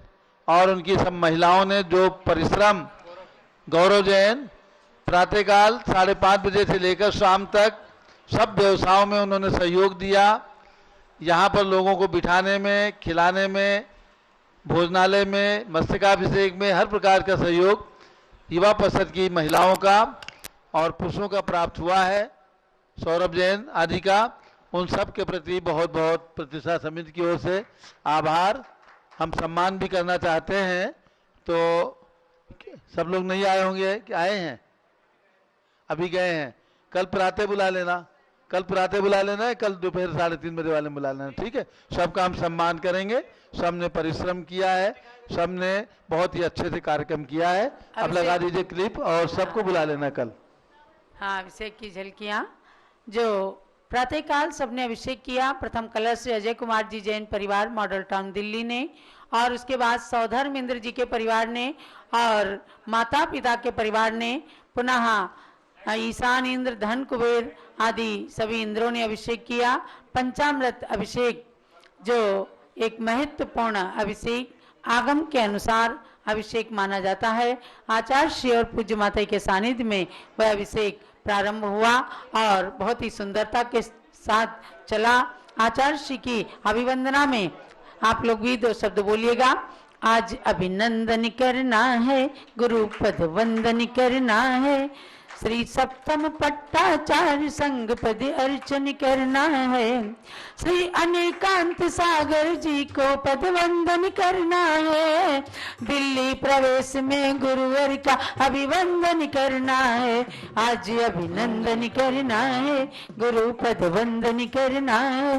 और उनकी सब महिलाओं ने जो परिश्रम, गौरव जैन प्रातःकाल 5:30 बजे से लेकर शाम तक सब व्यवसायों में उन्होंने सहयोग दिया। यहाँ पर लोगों को बिठाने में, खिलाने में, भोजनालय में, मस्तकाभिषेक में हर प्रकार का सहयोग युवा परिषद की महिलाओं का और पुरुषों का प्राप्त हुआ है। सौरभ जैन आदि का, उन सब के प्रति बहुत बहुत प्रतिष्ठा समिति की ओर से आभार। हम सम्मान भी करना चाहते हैं। तो सब लोग नहीं आए होंगे कि आए हैं? अभी गए हैं। कल प्रातः बुला लेना, कल प्रातः बुला लेना है, कल दोपहर 3:30 बजे वाले बुला लेना, ठीक है? सबका हम सम्मान करेंगे। सबने परिश्रम किया है, सबने बहुत ही अच्छे से कार्यक्रम किया है। अब लगा दीजिए क्लिप और सबको बुला लेना कल। हाँ, अभिषेक की झलकियाँ जो प्रातःकाल सबने अभिषेक किया। प्रथम कलश से अजय कुमार जी जैन परिवार मॉडल टाउन दिल्ली ने, और उसके बाद सौधर्म इंद्र जी के परिवार ने और माता पिता के परिवार ने, पुनः ईशान इंद्र, धन कुबेर आदि सभी इंद्रों ने अभिषेक किया। पंचामृत अभिषेक जो एक महत्वपूर्ण अभिषेक आगम के अनुसार अभिषेक माना जाता है। आचार्य श्री और पूज्य माता के सानिध्य में वह अभिषेक प्रारंभ हुआ और बहुत ही सुंदरता के साथ चला। आचार्य श्री की अभिवंदना में आप लोग भी 2 शब्द बोलिएगा। आज अभिनंदन करना है, गुरु पद वंदन करना है, श्री सप्तम पट्टाचार्य संग पद अर्चन करना है, श्री अनेकांत सागर जी को पद वंदन करना है, दिल्ली प्रवेश में गुरुवर का अभिवंदन करना है। आज अभिनंदन करना है, गुरु पद वंदन करना है,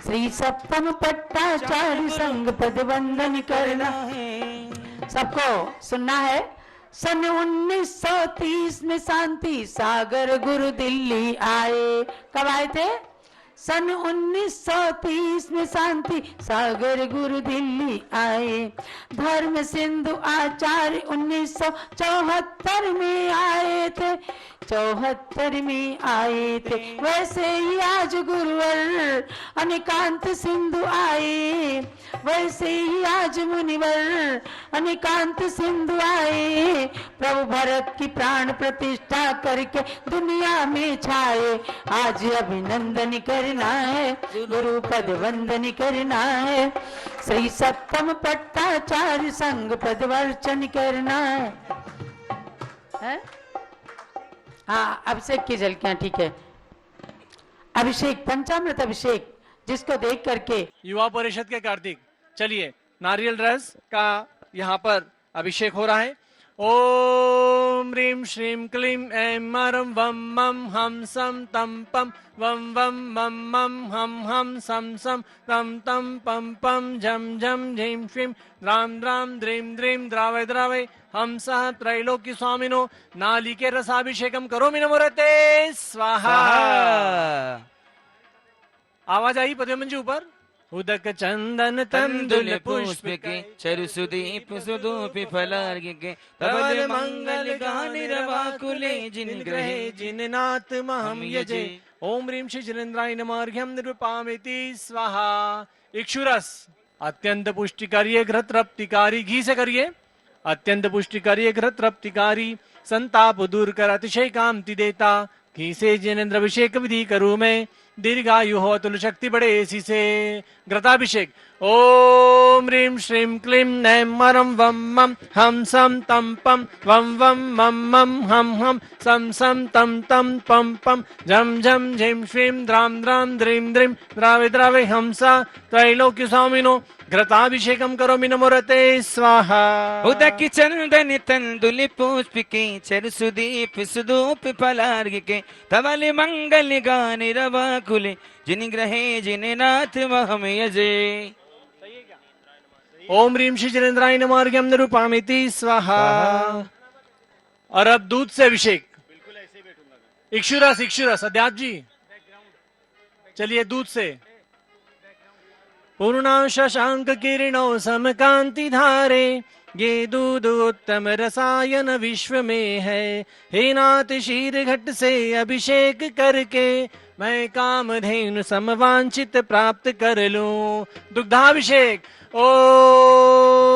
श्री सप्तम पट्टाचार्य संग पद वंदन करना है। सबको सुनना है। सन 1930 में शांति सागर गुरु दिल्ली आए। कब आए थे? सन 1930 में शांति सागर गुरु दिल्ली आए। धर्म सिंधु आचार्य 1974 में आए थे, 74 में आए थे। वैसे ही आज गुरुवर अनेकांत सिंधु आए, वैसे ही आज मुनिवर अनेकांत सिंधु आए। प्रभु भरत की प्राण प्रतिष्ठा करके दुनिया में छाए। आज अभिनंदन करना है, गुरु पद वंदन करना है, श्री सप्तम पट्टाचार्य संग पद वर्चन करना है? हाँ, अभिषेक की झलकियां, ठीक है। अभिषेक, पंचामृत अभिषेक, जिसको देख करके युवा परिषद के कार्तिक, चलिए नारियल रस का यहाँ पर अभिषेक हो रहा है। ओम ह्रीं श्रीं क्लीं ऐं मरं वं मं हम सम तम पम वं वं मं मं हम सम सम तम तम पम पम झम झम झीं श्रीं द्रां द्रां द्रीं द्रीं द्रावय द्रावय हम सह त्रैलोक्य स्वामिनो नालिके रसाभिषेकम करोमि नमोरते स्वाहा। आवाज आई पदे मंजू ऊपर। उदक चंदन तंदुल पुष्प के चरु सुदीप सुदूपि फलार्घ्य के तबल मंगल गानि रवाकुले जिन ग्रहे जिन नाथ महम यजे। ओम ह्रीं श्री जिनेन्द्राय नमः अर्घ्यं निरूपामिति स्वाहा। इक्षुरस अत्यंत पुष्टिकारी घृत रप्तिकारी, घी से करिए। अत्यंत पुष्टिकारी घृत रप्तिकारी, संताप दूर कर अतिशय कांति देता, घी से जिनेन्द्र अभिषेक विधि करूं मैं, दीर्घायु हो अतुल शक्ति बढ़े इसी से। घृताभिषेक। ओम ह्रीं श्रीं क्लीं ऐं मरं वं मं हम सम तम पम वं वं मं मं हम सम सम तम तम पम पम झम झम झीं श्रीं द्रां द्रां द्रीं द्रीं द्रावे द्रावे हंसा त्रैलोक्य स्वामिनो घृताभिषेकम करोमि नमोरते स्वाहा। उदक चंदन तंदुल पुष्प के चरु सुदीप सुदूप फलार्घ्य के धवल मंगल गानि रवाकुले जिन ग्रहे जिन नाथ महम यजे। ओम ह्रीं श्री जिनेन्द्राय नमः अर्घ्यं निरूपामिति स्वाहा। और अब दूध से अभिषेक। इक्षुरस, इक्षुरस अध्यात्म जी, चलिए दूध से। पूर्णा शशांक किरणों समकांति धारे, ये दूध उत्तम रसायन विश्व में है। हे नाथ शीर घट से अभिषेक करके मैं कामधेनु समवांछित प्राप्त कर लूं। दुग्धाभिषेक। ओम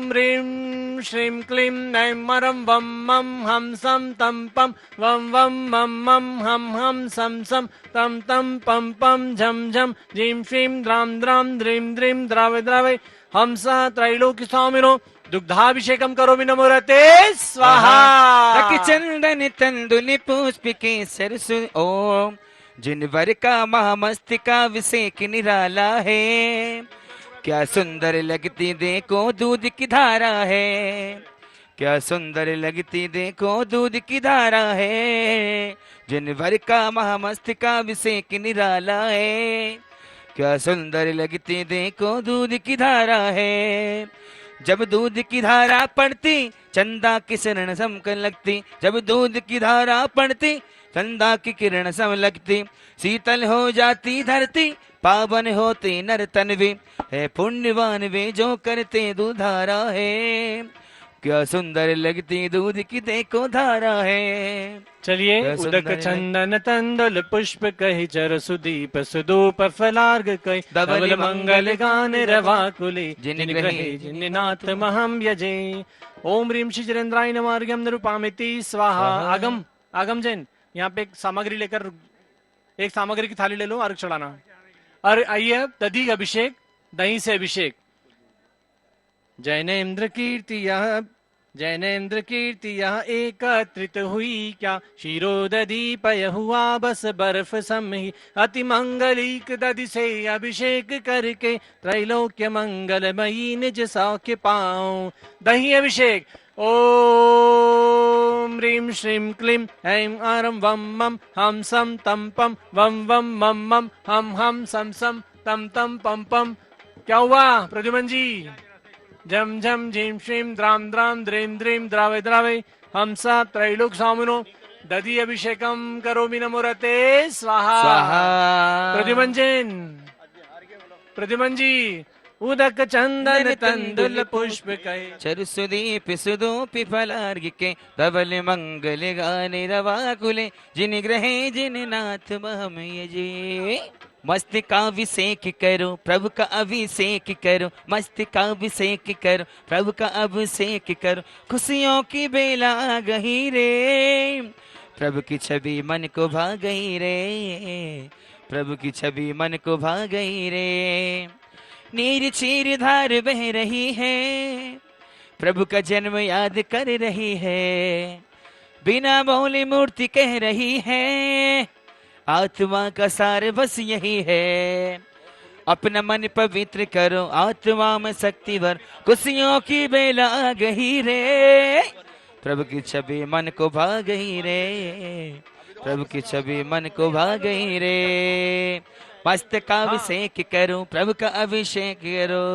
ह्रीं श्रीं क्लीं ऐं मरं वं मं हम सम तम पम वं वं मं मं हम सम सम तम तम पम पम झम झम झीं श्रीं द्रां द्रां द्रीं द्रीं द्रावय द्रावय हम सह त्रैलोक्य स्वामिनो दुग्धाभिषेकम करोमि नमोरते स्वाहा। चंदन तंदुल पुष्प के सरसु ओम जिन वर का महामस्तिका अभिषेक निराला है। क्या सुंदर लगती देखो दूध की धारा है, क्या सुंदर लगती देखो दूध की धारा है। जिन वर का महामस्तिका अभिषेक निराला है, क्या सुंदर लगती देखो दूध की धारा है। जब दूध की धारा पड़ती चंदा की किरण समकन लगती, जब दूध की धारा पड़ती चंदा की किरण सम लगती। शीतल हो जाती धरती पावन होते नर तन वे, है पुण्यवान वे जो करते दुधारा है। क्या सुंदर लगती दूध की देखो धारा है। चलिए क्या उदक सुंदर चंदन तंदुल पुष्प कही चर सुदीप सुदूप फलार्ग कही धवल मंगल गान रवा कुले जिन ग्रहे जिन नाथ महम यजे। ओम ह्रीम श्री जरेंद्राय नमः अर्घ्यम निरूपामिति स्वाहा। आगम आगम जैन यहाँ पे एक सामग्री लेकर, एक सामग्री की थाली ले लो, अर्घ चढ़ाना। और आइए दधी अभिषेक, दही से अभिषेक। जैनेन्द्र कीर्ति यह, जैनेन्द्र कीर्ति यह एकत्रित हुई क्या, क्षीरोदीपय हुआ बस बर्फ सम ही, अति मंगलिक दधि से अभिषेक करके त्रैलोक्य मंगलमयी निज सौख्य पाऊं। दही अभिषेक। ओम ह्रीं श्रीं क्लीं ऐं आरं वं मं हम सम तम पम वम वम मम मम हम सम सम तम तम पम पम। क्या हुआ प्रद्युमन जी? जम झम झीम श्रीम द्राम द्राम द्रीम द्रीम द्रावे द्रावे हमसा त्रैलोक स्वामिनो दधि अभिषेकम करोमि नमोरते स्वाहा। प्रद्युमन जैन, प्रद्युमन जी उदक चंदन तंदुल पुष्प कहे चरु सुदीप सुदूपि फलार्घ्य के धवल मंगल गाने रवा कुले जिन ग्रहे जिन नाथ महम यजे। मस्तिका अभिषेक करो प्रभु का अभिषेक करो, मस्तिका अभिषेक करो प्रभु का अभिषेक करो, खुशियों की बेला आ गई रे, प्रभु की छवि मन को भा गई रे, प्रभु की छवि मन को भा गई रे। नीर चीर धार बह रही है, प्रभु का जन्म याद कर रही है, बिना बोले मूर्ति कह रही है, आत्मा का सार बस यही है। अपना मन पवित्र करो आत्मा में शक्ति भर, खुशियों की बेला आ गई रे, प्रभु की छवि मन को भा गई रे, प्रभु की छवि मन को भा गई रे। मस्तक का अभिषेक करो प्रभु का अभिषेक करो।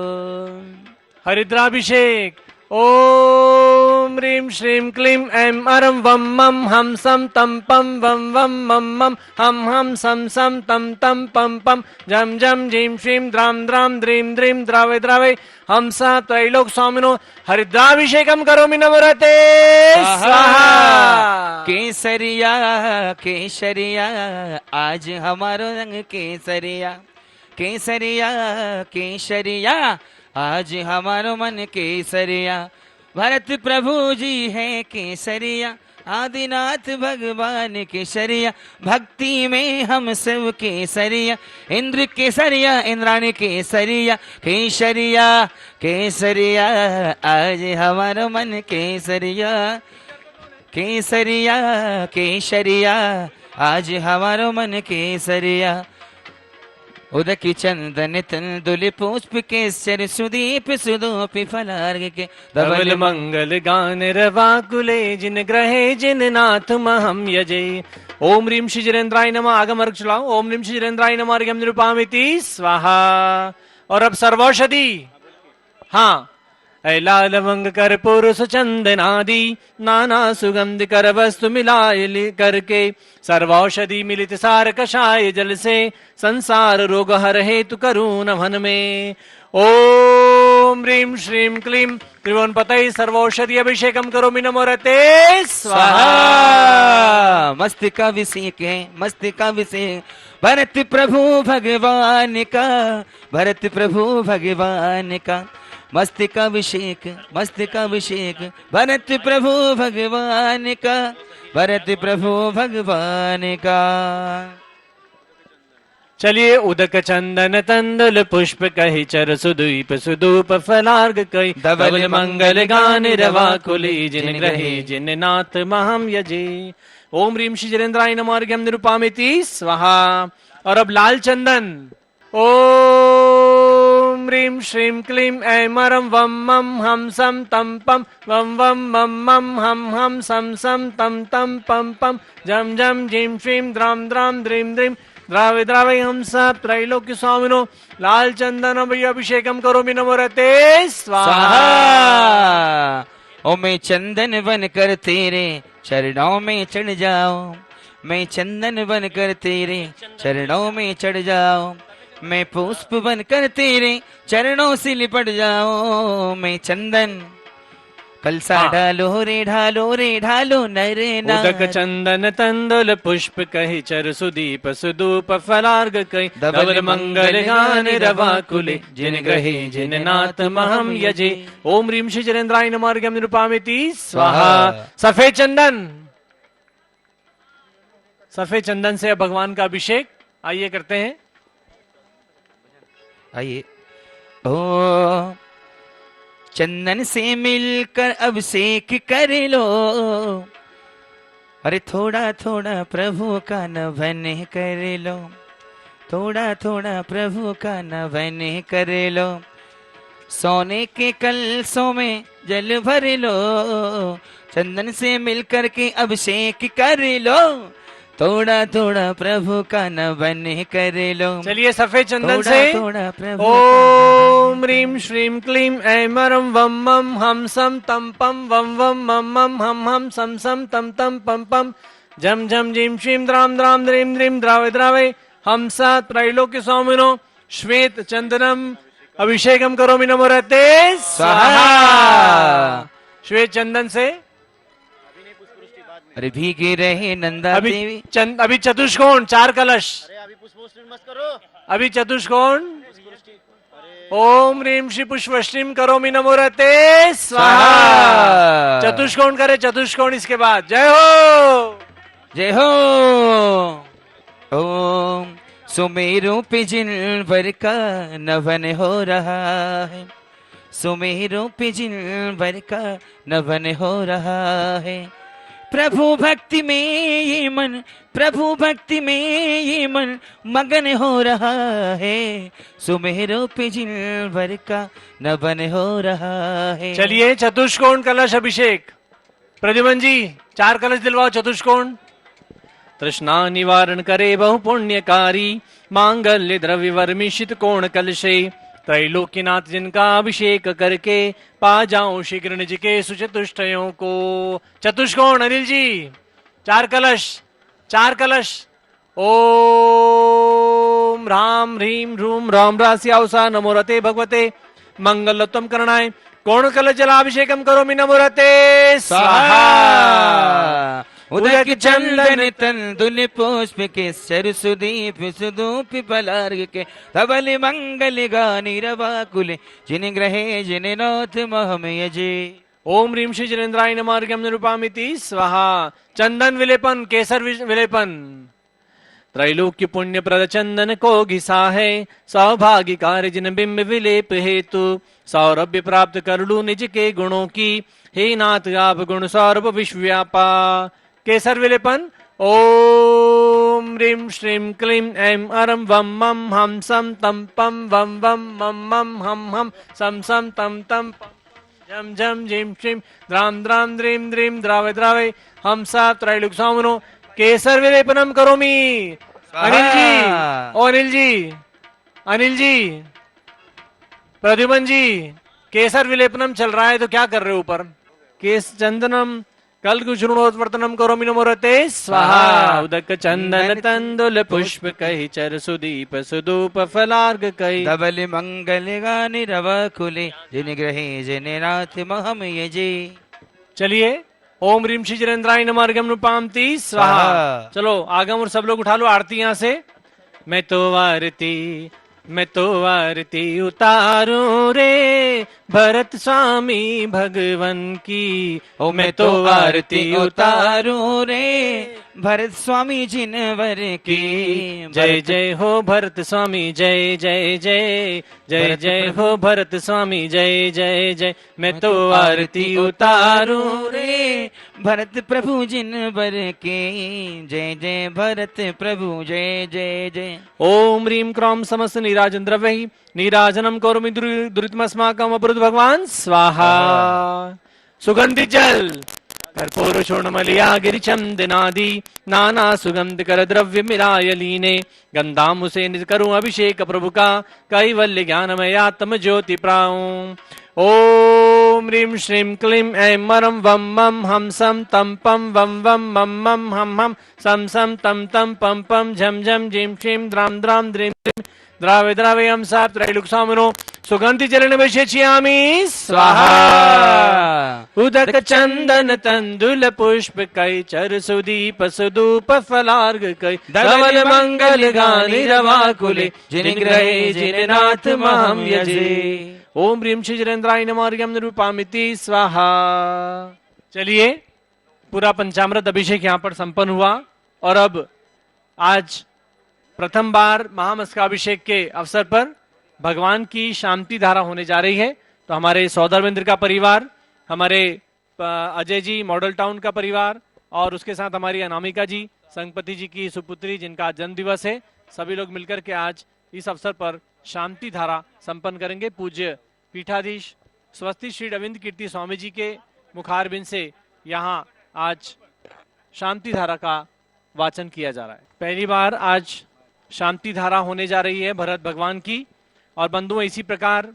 हरिद्राभिषेक। ओम ह्रीं श्रीं क्लीं ऐं अरं वं मं हम सम तम पम वम वम मम मम हम सम सम तम तम पम पम जम जम झीं श्रीं द्राम द्राम द्रीं द्रीं द्रावे द्रावे हमसा त्रैलोक स्वामिनो हरिद्राभिषेकम करोमि नमोरते स्वाहा। केसरिया केसरिया आज हमारो रंग केसरिया, केसरिया केसरिया आज हमारो मन केसरिया, भरत प्रभु जी है केसरिया, आदिनाथ भगवान केसरिया, भक्ति में हम सब केसरिया, इंद्र केसरिया इंद्राणी केसरिया, केसरिया केसरिया आज हमारा मन केसरिया, केसरिया केसरिया आज हमारा मन केसरिया। उदकी चंदन तंदुल पुष्प केसर सुदीप सुदूप फलार्घ्य के धवल मंगल गान रवा कुले जिन ग्रहे जिन नाथ महम यजे। ओम ह्रीं श्री जरेंद्राय नमः। आगम अर्घ चलाओ। ओम ह्रीं श्री जरेंद्राय नमः अर्घ्यम निरूपामिति स्वाहा। और अब सर्वौषधि। हाँ, ऐला लवंग कर पुरुष चंदनादि नाना सुगंध कर वस्तु मिलाए करके, सर्वौषधि मिलित सार कषाय जल से, संसार रोग हर हेतु करुण मन में। ओम ह्रीं श्रीं क्लीं त्रिभुवन पतये सर्वौषधि अभिषेकम करोमि नमोरते स्वाहा। मस्तिका अभिषेक है, मस्तिका अभिषेक भरत प्रभु भगवान का, भरत प्रभु भगवान का, मस्तिका अभिषेक मस्तिका अभिषेक भरत प्रभु भगवान का, भरत प्रभु भगवान का। चलिए उदक चंदन तंदुल पुष्प कही चर सुदीप सुदूप फलार्घ्य कही, धवल मंगल गान रवा कुली जिन ग्रहे जिन नाथ महम यजे। ओम ह्रीं श्री जरेंद्राय नमः अर्घ्यम निरूपामिति स्वाहा। और अब लाल चंदन। ओम ह्रीं श्रीं क्लीं ऐं अरं वं मं हम सम तम पम वम वम मम मम हम सम सम तम तम पम पम जम जम झीं श्रीं द्राम द्राम द्रीं द्रीं द्रावे द्रावे हमसा त्रैलोक्य स्वामिनो लाल चंदन अभिषेकम करोमि नमोरते स्वाहा। ओ मैं चंदन बन कर तेरे चरणों में चढ़ जाओ, मैं चंदन बन कर तेरे चरणों में चढ़ जाओ, मैं पुष्प बनकर तेरे चरणों से लिपट जाओ, मैं चंदन कलसा हाँ। ढालो रे ढालो नर नार उदक चंदन तंदुल पुष्प कहि चर सुदीप सुदूप फलार्ग कहि धवल मंगल गान रवा कुले जिन ग्रहे जिन नाथ महम यजे। ओम ह्रीं श्री जरेंद्राय नमः अर्घ्यं निरूपयामि स्वाहा। सफेद चंदन से भगवान का अभिषेक आइए करते हैं। आइए। ओ चंदन से मिलकर अभिषेक कर लो, अरे थोड़ा थोड़ा प्रभु का नवन कर लो, थोड़ा थोड़ा प्रभु का नवन कर लो। सोने के कलशों में जल भर लो, चंदन से मिलकर के अभिषेक कर लो, थोड़ा थोड़ा प्रभु का नवन कर लो। चलिए सफेद चंदन थोड़ा से थोड़ा प्रभु ओम ह्रीं श्रीं क्लीं ऐं अरं वं मं हम सम तम पम वं वं मम मम हम सम सम तम तम पम पम झम झम झीं श्रीं द्रां द्रां द्रीं द्रीं द्रावय द्रावय हम सा त्रैलोक्य स्वामिनो श्वेत चंदनम अभिषेकम करोमि नमो रहते स्वाहा। श्वेत चंदन से अरे भीगे रहे नंदा देवी। अभी चतुष्कोण 4 कलश। अभी चतुष्कोण ओम ह्रीं श्री पुष्पश्रीम करोमि नमो रहते स्वाहा। चतुष्कोण करे, चतुष्कोण इसके बाद। जय हो जय हो। ओम सुमेरु पे जिनवर का नवन हो रहा है, सुमेरु पे जिनवर का नवन हो रहा है। प्रभु भक्ति में ये मन, प्रभु भक्ति में ये मन मगन हो रहा है, सुमेरो पे जिनवर का नवन हो रहा है। चलिए चतुष्कोण कलश अभिषेक। प्रद्युमन जी 4 कलश दिलवाओ चतुष्कोण। तृष्णा निवारण करे बहु पुण्यकारी, मांगल्य द्रव्य वर्मिषित कोण कलशे। त्रैलोक्यनाथ जिनका अभिषेक करके पा जाऊं शीघ्र निज के सुचतुष्टयों को। चतुष्कोण अनिल जी 4 कलश, 4 कलश। ओम राम ह्रीं ह्रूम राम रास्यावसा नमो रते भगवते मंगलोत्तम करणाय कोण कलश जलाभिषेकम करोमि नमो रते स्वाहा। उदक चंदन तंदुल पुष्प के सरसुदीप सुदूप फलार्ग के धवल मंगल गानी रवा कुले जिन ग्रहे जिन नाथ महम यजे। ओम ह्रीं श्री जरेंद्राय नमः अर्घ्यं निरूपयामि स्वाहा। चंदन विलेपन, केसर विलेपन। त्रैलोक्य पुण्य प्रद चंदन को घिसा है, सौभाग्य कार्य जिन बिंब विलेप हेतु। सौरभ्य प्राप्त कर लू निज के गुणों की, हे नाथ आप गुण सौरभ विश्वव्यापा। केसर विलेपन। ओम ह्रीं श्रीं क्लीं ऐं अरं वं मं हम सम तम पम वं वं मम मम हम सम सम तम तम झम झम झीं श्रीं द्रां द्रां द्रीं द्रीं द्रावय द्रावय हम सा त्रैलोक स्वामिनो केसर विलेपनम करोमि। अनिल जी, ओ अनिल जी, अनिल जी, प्रद्युमन जी, केसर विलेपनम चल रहा है तो क्या कर रहे हो ऊपर? केस चंदनम कल कुशुणोत्वर्तनम करोमि नमो रते स्वाहा। उदक चंदन तंदुल पुष्प कहि चर सुदीप सुदूप फलार्ग कहि धवल मंगल गानी रवा कुले जिन ग्रहे जिन नाथ महम यजे। चलिए ओम ह्रीं श्री जरेंद्राय नमः अर्घ्यं निरूपयामि स्वाहा। चलो आगम और सब लोग उठा लो आरती यहाँ से। मैं तो आरती उतारूं रे भरत स्वामी भगवन की। ओ मैं तो आरती उतारूं रे भरत स्वामी जिनवर की। जय जय हो भरत स्वामी जय जय जय, जय जय हो भरत स्वामी जय जय जय। मैं तो आरती उतारूं रे भरत प्रभु जिनवर के, जय जय भरत प्रभु जय जय जय। ओम ह्रीं क्रोम समस्त नीराजन द्रव्यहि नीराजनम करोमि दुरितमस्माकं अवरुद्ध भगवान स्वाहा। सुगंधित जल कर्पूर चूर्णमलिया गिरिचंदनादि नाना सुगंध कर द्रव्य मिलाय लीने। गंधामुसे निज करूं अभिषेक प्रभु का, कैवल्य ज्ञानमय आत्म ज्योति प्राऊं। ओम ह्रीं श्रीं क्लीं ऐं अरं वं मं हम सम तम पम वं वं मम मम हम सम सम तम तम पम पम झम झम झीं श्रीं द्रां द्रां द्रीं द्रीं द्रावे द्रावे हम साप त्रैलोक सामनो सुगंधि चरण विशेष्यामि स्वाहा उदक चंदन तंदुल पुष्प कई चर सुदीप सुदूप फलार्ग कई धवल मंगल गानि रवाकुले जिन ग्रहे जिन नाथ महम यजे ओम ह्रीं श्रीजरेंद्राय नमः निरूपामिति स्वाहा। चलिए, पूरा पंचामृत अभिषेक यहाँ पर संपन्न हुआ और अब आज प्रथम बार महामस्तकाभिषेक के अवसर पर भगवान की शांति धारा होने जा रही है। तो हमारे सौधर्मेंद्र का परिवार, हमारे अजय जी मॉडल टाउन का परिवार और उसके साथ हमारी अनामिका जी संगपति जी की सुपुत्री जिनका जन्म दिवस है, सभी लोग मिलकर के आज इस अवसर पर शांति धारा संपन्न करेंगे। पूज्य पीठाधीश स्वस्ति श्री रविंद्र कीर्ति स्वामी जी के मुखारबिंद से यहाँ आज शांति धारा का वाचन किया जा रहा है। पहली बार आज शांति धारा होने जा रही है भरत भगवान की। और बंधुओं, इसी प्रकार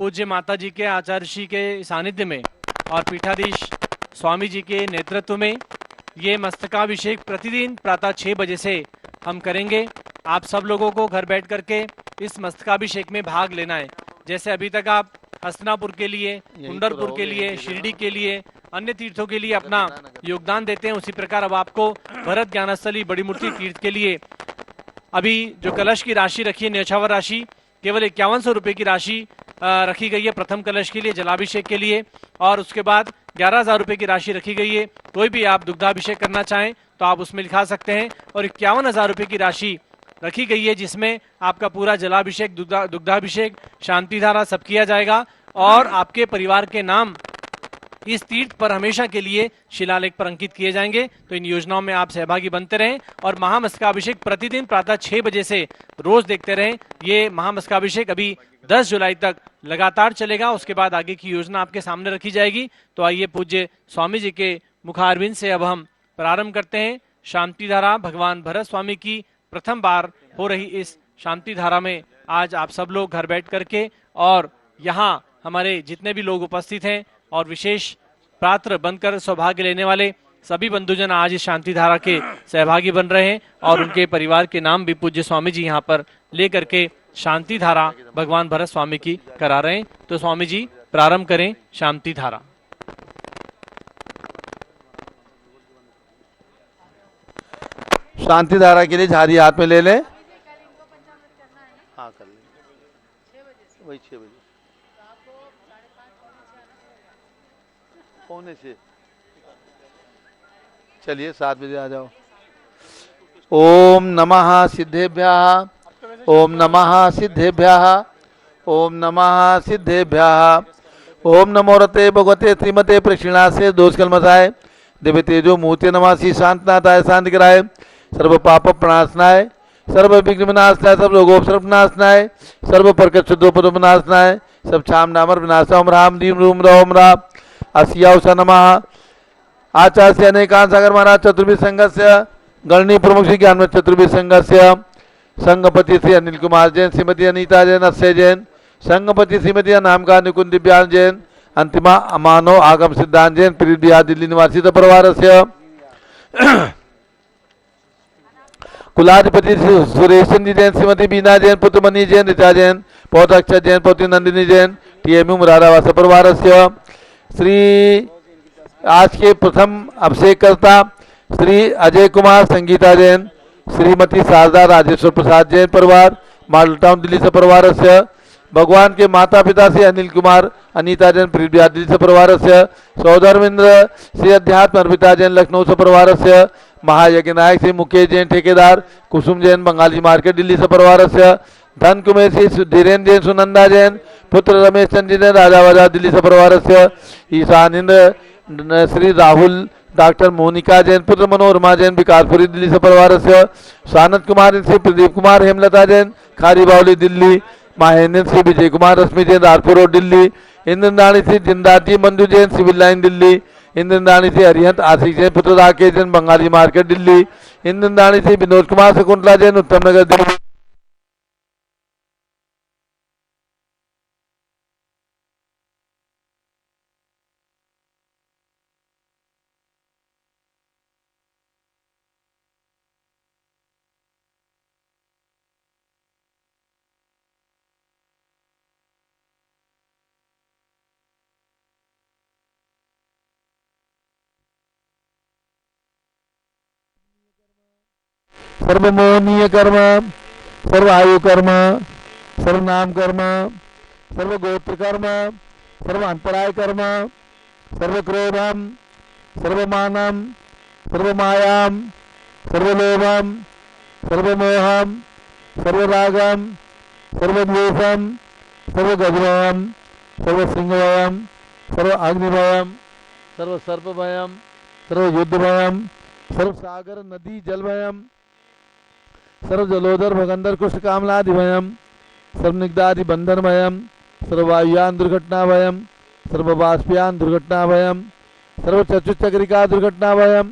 पूज्य माता जी के आचार्य श्री के सानिध्य में और पीठाधीश स्वामी जी के नेतृत्व में ये मस्तकाभिषेक प्रतिदिन प्रातः 6 बजे से हम करेंगे। आप सब लोगों को घर बैठ करके इस मस्तकाभिषेक में भाग लेना है। जैसे अभी तक आप हस्तिनापुर के लिए, कुंडरपुर के लिए, शिरडी के लिए, अन्य तीर्थों के लिए अपना योगदान देते हैं, उसी प्रकार अब आपको भरत ज्ञानस्थली बड़ी मूर्ति तीर्थ के लिए अभी जो कलश की राशि रखी है, न्यौछावर राशि केवल 5100 रुपए की राशि रखी गई है प्रथम कलश के लिए, जलाभिषेक के लिए। और उसके बाद 11,000 रुपए की राशि रखी गई है। कोई भी आप दुग्धाभिषेक करना चाहें तो आप उसमें लिखा सकते हैं। और 51,000 रुपए की राशि रखी गई है जिसमें आपका पूरा जलाभिषेक, दुग्धाभिषेक, शांति धारा सब किया जाएगा और आपके परिवार के नाम इस तीर्थ पर हमेशा के लिए शिलालेख पर अंकित किए जाएंगे। तो इन योजनाओं में आप सहभागी बनते रहें और महामस्तकाभिषेक प्रतिदिन प्रातः 6 बजे से रोज देखते रहें। ये महामस्तकाभिषेक अभी 10 जुलाई तक लगातार चलेगा, उसके बाद आगे की योजना आपके सामने रखी जाएगी। तो आइए पूज्य स्वामी जी के मुखारविंद से अब हम प्रारंभ करते हैं शांति धारा। भगवान भरत स्वामी की प्रथम बार हो रही इस शांति धारा में आज आप सब लोग घर बैठ करके और यहाँ हमारे जितने भी लोग उपस्थित हैं और विशेष पात्र बनकर सौभाग्य लेने वाले सभी बंधुजन आज इस शांति धारा के सहभागी बन रहे हैं और उनके परिवार के नाम भी पूज्य स्वामी जी यहाँ पर लेकर के शांति धारा भगवान भरत स्वामी की करा रहे हैं। तो स्वामी जी प्रारंभ करें शांति धारा। शांति धारा के लिए झाड़ी हाथ में ले लें। हाँ, कर लें, वही 6 बजे, 5:45। चलिए 7 बजे आ जाओ। ओम नमः सिद्धेभ्यः, ओम नमः सिद्धेभ्यः, ओम नमः सिद्धेभ्यः। ओम नमो रते भगवते श्रीमते प्रक्षिणासे दोष कलमसाय दिव्य तेजो मूर्ति नमासी शांतनाथाय शांति कराय सर्व पाप प्रणाशनाय सर्व विघ्न विनाशनाय सब रोगोपसर्ग विनाशनाय सर्व प्रकट शुद्धोपद विनाशनाय सब छाम नामर विनाश ओम राम दीम रूम रोम राम असियाउसा नमः। आचार्य अनेकांत सागर महाराज चतुर्भुज संघस्य गणनीय प्रमुख श्री ज्ञान चतुर्भुज संघस्य संघपति श्री अनिल कुमार जैन, श्रीमती अनीता जैन, अक्षय जैन, संघपति श्रीमती अनामिका निकुंज दिव्यांग जैन, अंतिमा अमानो आगम सिद्धांत जैन, प्रीत बिहार दिल्ली निवासी परिवार से कुलाधिपति सुरेश जी जैन, श्रीमती बीना जैन, पुत्र मनी जैन, ऋचा जैन, पौत्र अक्षय जैन, पौत्री नंदिनी जैन, टीएमयू मुरादाबाद परिवार से श्री आज के प्रथम अभिषेककर्ता श्री अजय कुमार, संगीता जैन, श्रीमती शारदा राजेश्वर प्रसाद जैन परिवार मॉडल टाउन दिल्ली से परिवार से भगवान के माता पिता से अनिल कुमार, अनीता जैन, प्रीत बिहार दिल्ली से परिवार से सौधर्मेंद्र श्री अध्यात्म अर्पिता जैन, लखनऊ से परिवार से महायज्ञ नायक श्री मुकेश जैन, ठेकेदार कुसुम जैन, बंगाली मार्केट दिल्ली से परिवार से धन कुमेर श्री धीरेन्द्र जैन, सुनंदा जैन, पुत्र रमेश चंद्र जैन, राजा बाजार दिल्ली से परिवार से ईशानिंद्र श्री राहुल, डॉक्टर मोनिका जैन, पुत्र मनोरमा जैन, विकासपुरी दिल्ली से परिवार से सानत कुमार श्री प्रदीप कुमार, हेमलता जैन, खारी बावली दिल्ली, महेंद्र श्री विजय कुमार, रश्मि जैन, राजपुर रोड दिल्ली, इंद्रदानी श्री जिंदात जी, मंजू जैन, सिविल लाइन दिल्ली, इंद्रदानी श्री हरिहंत आशिक जैन, पुत्र राकेश जैन, बंगाली मार्केट दिल्ली, इंद्रदानी श्री विनोद कुमार, शकुंतला जैन, उत्तम नगर दिल्ली। सर्वमोहनीय कर्म, सर्वायु कर्म, सर्वनाम कर्म, सर्वगोत्र कर्म, सर्व अंतराय कर्म, सर्वक्रोधम, सर्वमानम, सर्वमायाम, सर्वलोभम, सर्वमोहम, सर्वरागम, सर्वद्वेषम, सर्वगजभयम, सर्वसिंहभयम, सर्व अग्निभयम, सर्व सर्पभयम, सर्व युद्धभयम, सर्व सागर नदी जलभयम, सर्व जलोदर भगंदर कुष्ठ कामलादि भयम, सर्व निग्धादि बंधन भयम, सर्व वायुयान दुर्घटना भयम, सर्व बाष्पयान दुर्घटना भयम, सर्व चतुचक्रिका दुर्घटना भयम,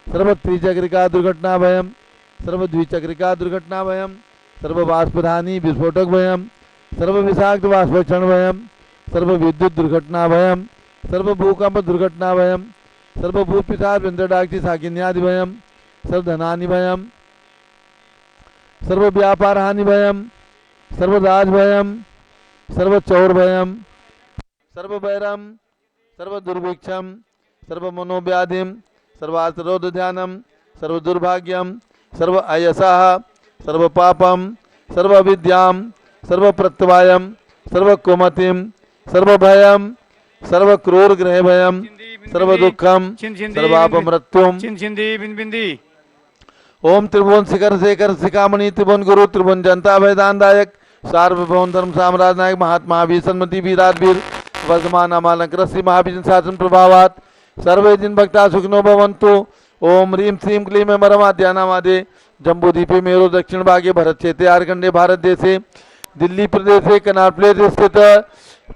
सर्व त्रिचक्रिका दुर्घटना भयम, सर्व द्विचक्रिका दुर्घटना भयम, सर्व बाष्पधानी विस्फोटक भयम, सर्व विषाक्त बाष्पक्षण भयम, सर्व विद्युत दुर्घटना भयम, सर्व भूकंप दुर्घटना भयम, सर्व भूपिशाच विंद्रडाक्षी साकिन्यादि भयम, सर्व धनानि भयम, सर्व व्यापार हानि भयम, सर्व राज भयम, सर्व चौर भयम, सर्व भैरम, सर्व दुर्भिक्षम, सर्व मनोव्याधिम, सर्वास्त्रोध ध्यानम, सर्व दुर्भाग्यम, सर्व अयसः, सर्व पापम, सर्व विद्याम, सर्व प्रत्यवायम, सर्व कुमतिम, सर्व भयम, सर्व क्रूर ग्रह भयम, सर्व दुखम, सर्वाप मृत्युम। ओम त्रिभुवन शिखर शेखर शिखामणि त्रिभुवन गुरु त्रिभुवन जनता भयदानदायक सार्वभौम धर्म साम्राज्य नायक महात्मा वीर सन्मति वीराधीर वर्धमान अमालंकर श्री महावीर शासन प्रभावात सर्वे जिन भक्ता सुखिनो भवन्तु। ओम ह्रीं श्रीं क्लीं मरमाद्यानामादे जम्बूद्वीपे मेरो दक्षिण भागे भरत क्षेत्रे आर्कंडे भारत देशे दिल्ली प्रदेशे कनार प्लेस स्थित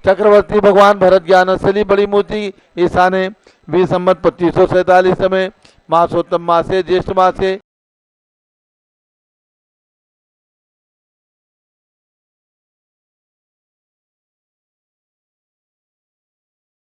चक्रवर्ती भगवान भरत ज्ञानस्थली बड़ी मूर्ति ईशाने 20 संवत 2547 में मासोत्तम मासे ज्येष्ठ मासे